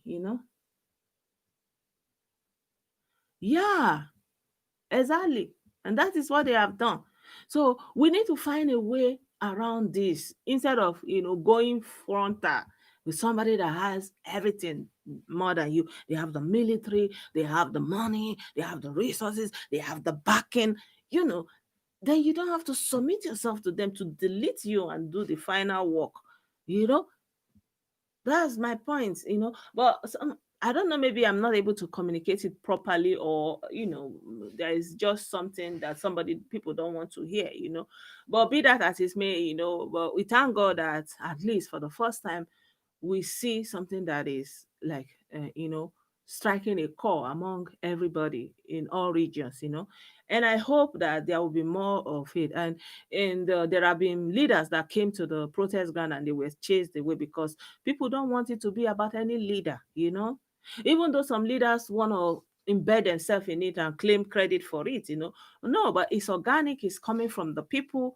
Speaker 1: Yeah, exactly. And that is what they have done. So we need to find a way around this, instead of going frontal with somebody that has everything more than you. They have the military, they have the money, they have the resources, they have the backing. Then you don't have to submit yourself to them to delete you and do the final work. You know, that's my point. But I don't know, maybe I'm not able to communicate it properly, or there is just something that people don't want to hear. But be that as it may, but we thank God that at least for the first time we see something that is like striking a core among everybody in all regions. And I hope that there will be more of it. And there have been leaders that came to the protest ground and they were chased away because people don't want it to be about any leader, even though some leaders want to embed themselves in it and claim credit for it, no, but it's organic, it's coming from the people,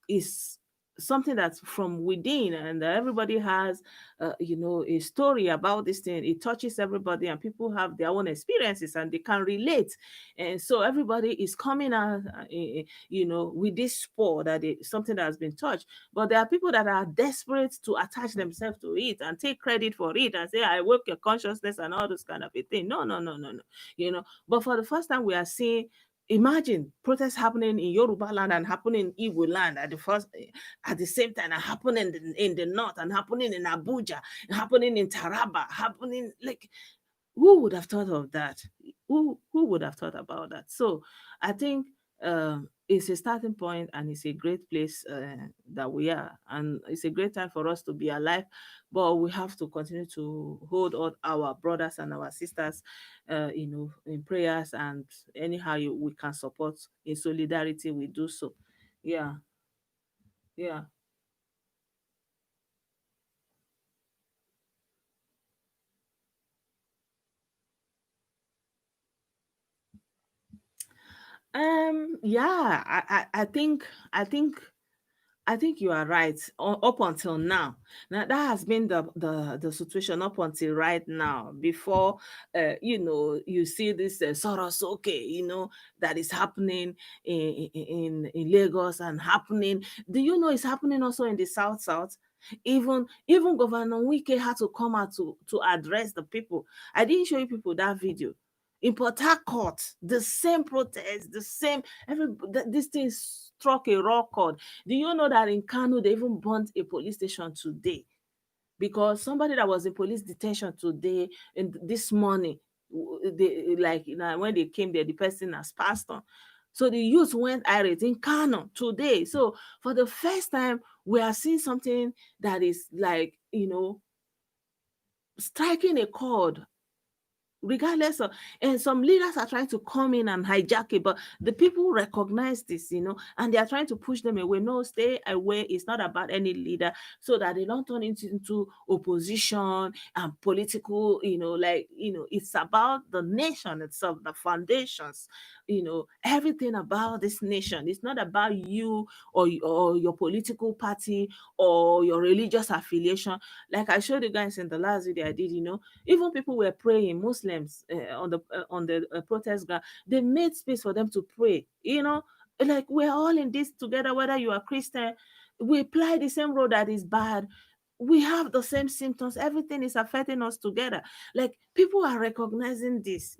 Speaker 1: it's something that's from within, and everybody has a story about this thing. It touches everybody, and people have their own experiences and they can relate. And so everybody is coming out with this sport that something that has been touched. But there are people that are desperate to attach themselves to it and take credit for it and say, I woke your consciousness and all this kind of a thing. No, no, no, no, no. But for the first time we are seeing, imagine protests happening in Yoruba land and happening in Igbo land at the same time, and happening in the north, and happening in Abuja, happening in Taraba, happening, like, who would have thought of that? Who would have thought about that? So I think it's a starting point, and it's a great place that we are, and it's a great time for us to be alive. But we have to continue to hold all our brothers and our sisters, in prayers, and anyhow we can support in solidarity, we do so. Yeah, yeah. Yeah, I think you are right. Up until now, that has been the situation up until right now. Before, you see this Sorosoke, that is happening in Lagos and happening. Do you know it's happening also in the South? Even Governor Wike had to come out to address the people. I didn't show you people that video. In Port Harcourt, the same protest, the same this thing struck a raw chord. Do you know that in Kano they even burnt a police station today because somebody that was in police detention today and this morning, they, like, when they came there, the person has passed on. So the youth went irate in Kano today. So for the first time, we are seeing something that is like, striking a chord regardless of, and some leaders are trying to come in and hijack it, but the people recognize this, and they are trying to push them away. No, stay away. It's not about any leader, so that they don't turn it into opposition and political, it's about the nation itself, the foundations, everything about this nation. It's not about you or your political party or your religious affiliation. Like I showed you guys in the last video I did, even people were praying, Muslims, on the protest ground. They made space for them to pray. Like, we're all in this together. Whether you are Christian, we apply the same road that is bad. We have the same symptoms. Everything is affecting us together. Like, people are recognizing this.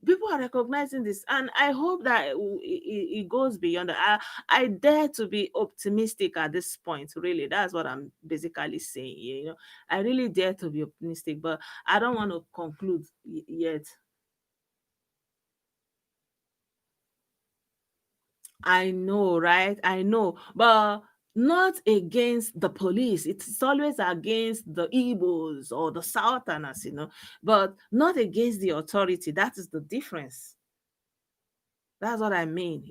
Speaker 1: People are recognizing this, and I hope that it goes beyond that. I dare to be optimistic at this point. Really, that's what I'm basically saying. I really dare to be optimistic, but I don't want to conclude yet. I know, right? I know, but not against the police. It's always against the Igbos or the Southerners, but not against the authority. That is the difference. That's what I mean.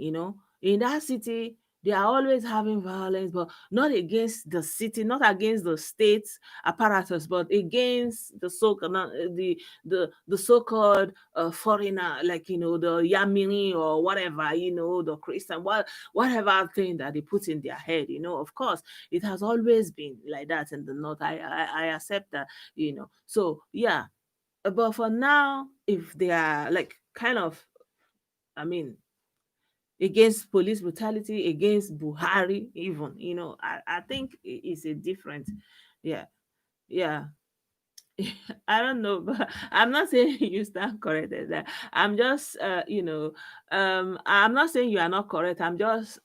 Speaker 1: In that city, they are always having violence, but not against the city, not against the state apparatus, but against the so-called foreigner, like, the Yamini or whatever, the Christian, whatever thing that they put in their head. Of course, it has always been like that in the north. I accept that. So yeah, but for now, if they are like kind of, I mean, against police brutality, against Buhari, even, I think it's a different, yeah, yeah. I don't know, but I'm not saying you stand corrected. I'm just, I'm not saying you are not correct. I'm just,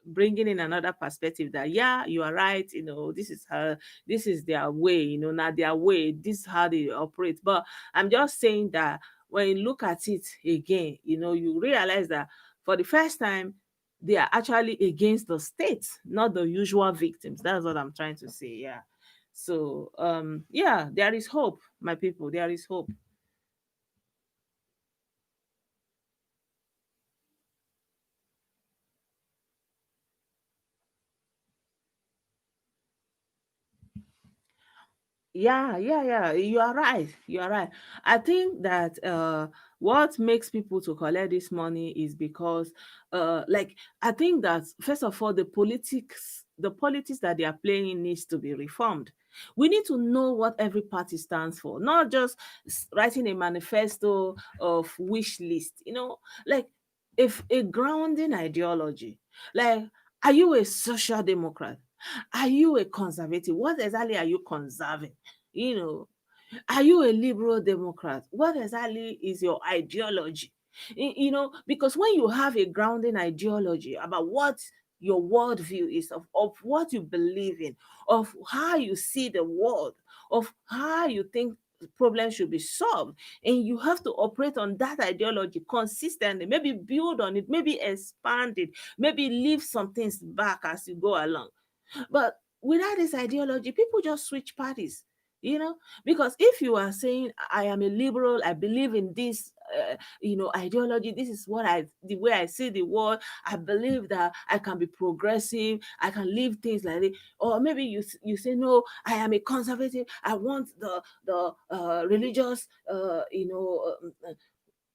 Speaker 1: bringing in another perspective that, yeah, you are right. This is their way. Not their way. This is how they operate. But I'm just saying that when you look at it again, you realize that for the first time they are actually against the state, not the usual victims. That's what I'm trying to say. Yeah. So yeah, there is hope, my people. There is hope. Yeah. You are right. You are right. I think that what makes people to collect this money is because like I think that first of all the politics that they are playing needs to be reformed. We need to know what every party stands for, not just writing a manifesto of wish list, like if a grounding ideology. Like, are you a social democrat? Are you a conservative? What exactly are you conserving? you know are you a liberal democrat? What exactly is your ideology? Because when you have a grounding ideology about what your worldview is, of what you believe in, of how you see the world, of how you think problems should be solved, and you have to operate on that ideology consistently, maybe build on it, maybe expand it, maybe leave some things back as you go along. But without this ideology, people just switch parties, you know, because if you are saying, I am a liberal, I believe in this, ideology, this is the way I see the world, I believe that I can be progressive, I can live things like this. Or maybe you say, no, I am a conservative, I want the religious,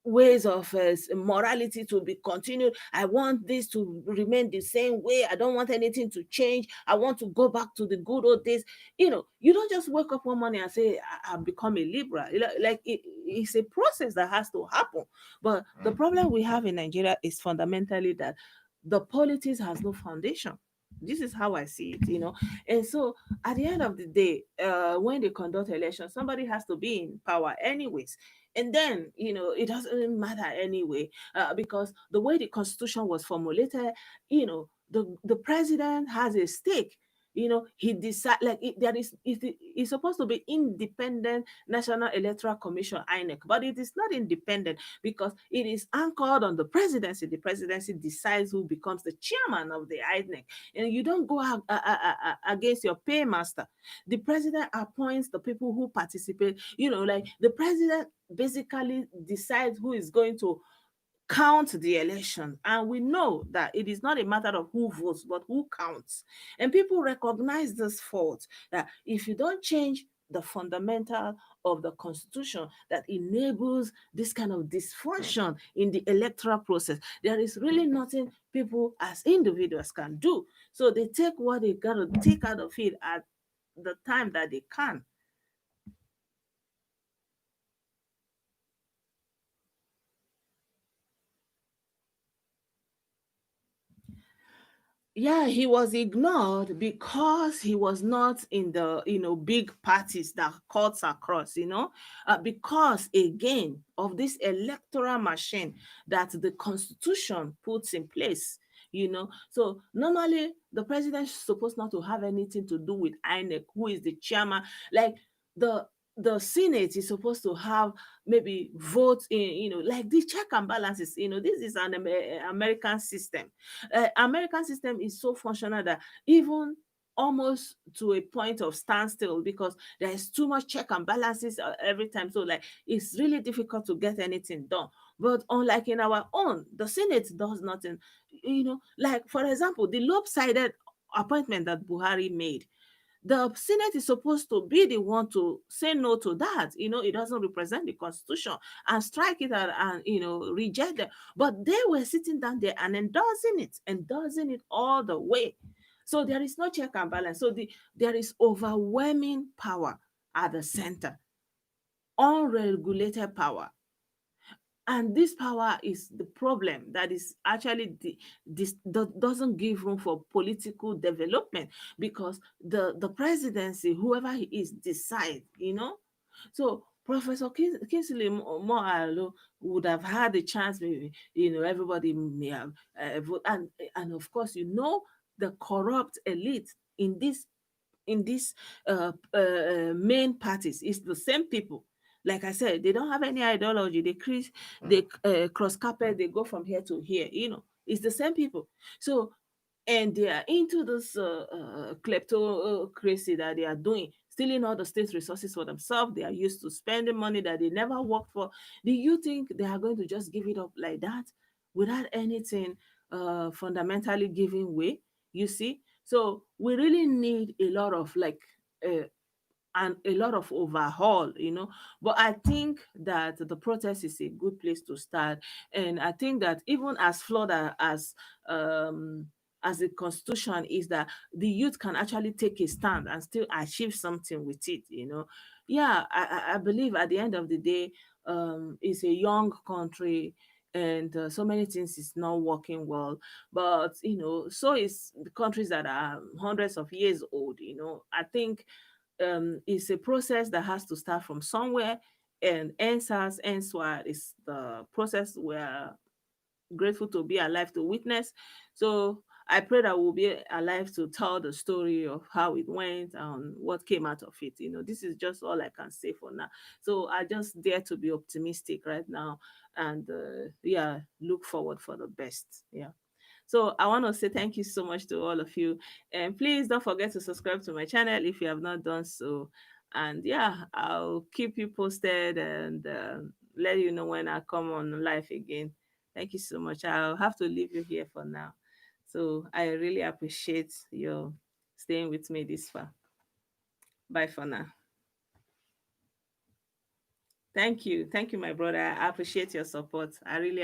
Speaker 1: ways of morality to be continued. I want this to remain the same way. I don't want anything to change. I want to go back to the good old days. You don't just wake up one morning and say, I've become a liberal. Like it's a process that has to happen. But the problem we have in Nigeria is fundamentally that the politics has no foundation. This is how I see it. And so at the end of the day, when they conduct elections, somebody has to be in power anyways. And then, it doesn't matter anyway, because the way the constitution was formulated, the president has a stake. He decide, like, it's supposed to be independent National Electoral Commission, INEC, but it is not independent because it is anchored on the presidency. The presidency decides who becomes the chairman of the INEC, and you don't go against your paymaster. The president appoints the people who participate. Like, the president basically decides who is going to count the election. And we know that it is not a matter of who votes, but who counts. And people recognize this fault, that if you don't change the fundamental of the constitution that enables this kind of dysfunction in the electoral process, there is really nothing people as individuals can do. So they take what they got to take out of it at the time that they can. Yeah, he was ignored because he was not in the big parties that cuts across, because again of this electoral machine that the constitution puts in place. So normally the president is supposed not to have anything to do with INEC, who is the chairman. Like, the Senate is supposed to have maybe votes in, like the check and balances. This is an American system. American system is so functional that even almost to a point of standstill, because there is too much check and balances every time. So, like, it's really difficult to get anything done. But unlike in our own, the Senate does nothing. Like, for example, the lopsided appointment that Buhari made, the Senate is supposed to be the one to say no to that. It doesn't represent the constitution, and strike it out, and reject it. But they were sitting down there and endorsing it all the way. So there is no check and balance. So there is overwhelming power at the center, unregulated power. And this power is the problem that is actually this doesn't give room for political development, because the presidency, whoever he is, decide. So Professor Kingsley Moghalu would have had a chance. Maybe everybody may have vote, and of course, the corrupt elite in these main parties is the same people. Like I said, they don't have any ideology. They cross carpet. They go from here to here. It's the same people. So, and they are into this kleptocracy that they are doing, stealing all the state resources for themselves. They are used to spending money that they never worked for. Do you think they are going to just give it up like that without anything fundamentally giving way? You see, so we really need a lot of, like, uh, and a lot of overhaul, but I think that the protest is a good place to start. And I think that even as flawed as the constitution is, that the youth can actually take a stand and still achieve something with it. Yeah, I believe at the end of the day, it's a young country, and so many things is not working well. But so is the countries that are hundreds of years old. I think it's a process that has to start from somewhere, and ENDSWAT is the process we're grateful to be alive to witness. So I pray that we'll be alive to tell the story of how it went and what came out of it. This is just all I can say for now. So I just dare to be optimistic right now, and yeah, look forward for the best. Yeah. So I want to say thank you so much to all of you. And please don't forget to subscribe to my channel if you have not done so. And yeah, I'll keep you posted, and let you know when I come on live again. Thank you so much. I'll have to leave you here for now. So I really appreciate your staying with me this far. Bye for now. Thank you, my brother. I appreciate your support. I really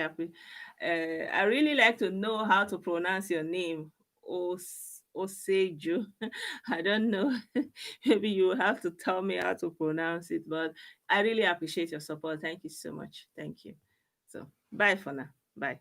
Speaker 1: like to know how to pronounce your name, Oseju. I don't know. Maybe you will have to tell me how to pronounce it, but I really appreciate your support. Thank you so much. Thank you. So bye for now. Bye.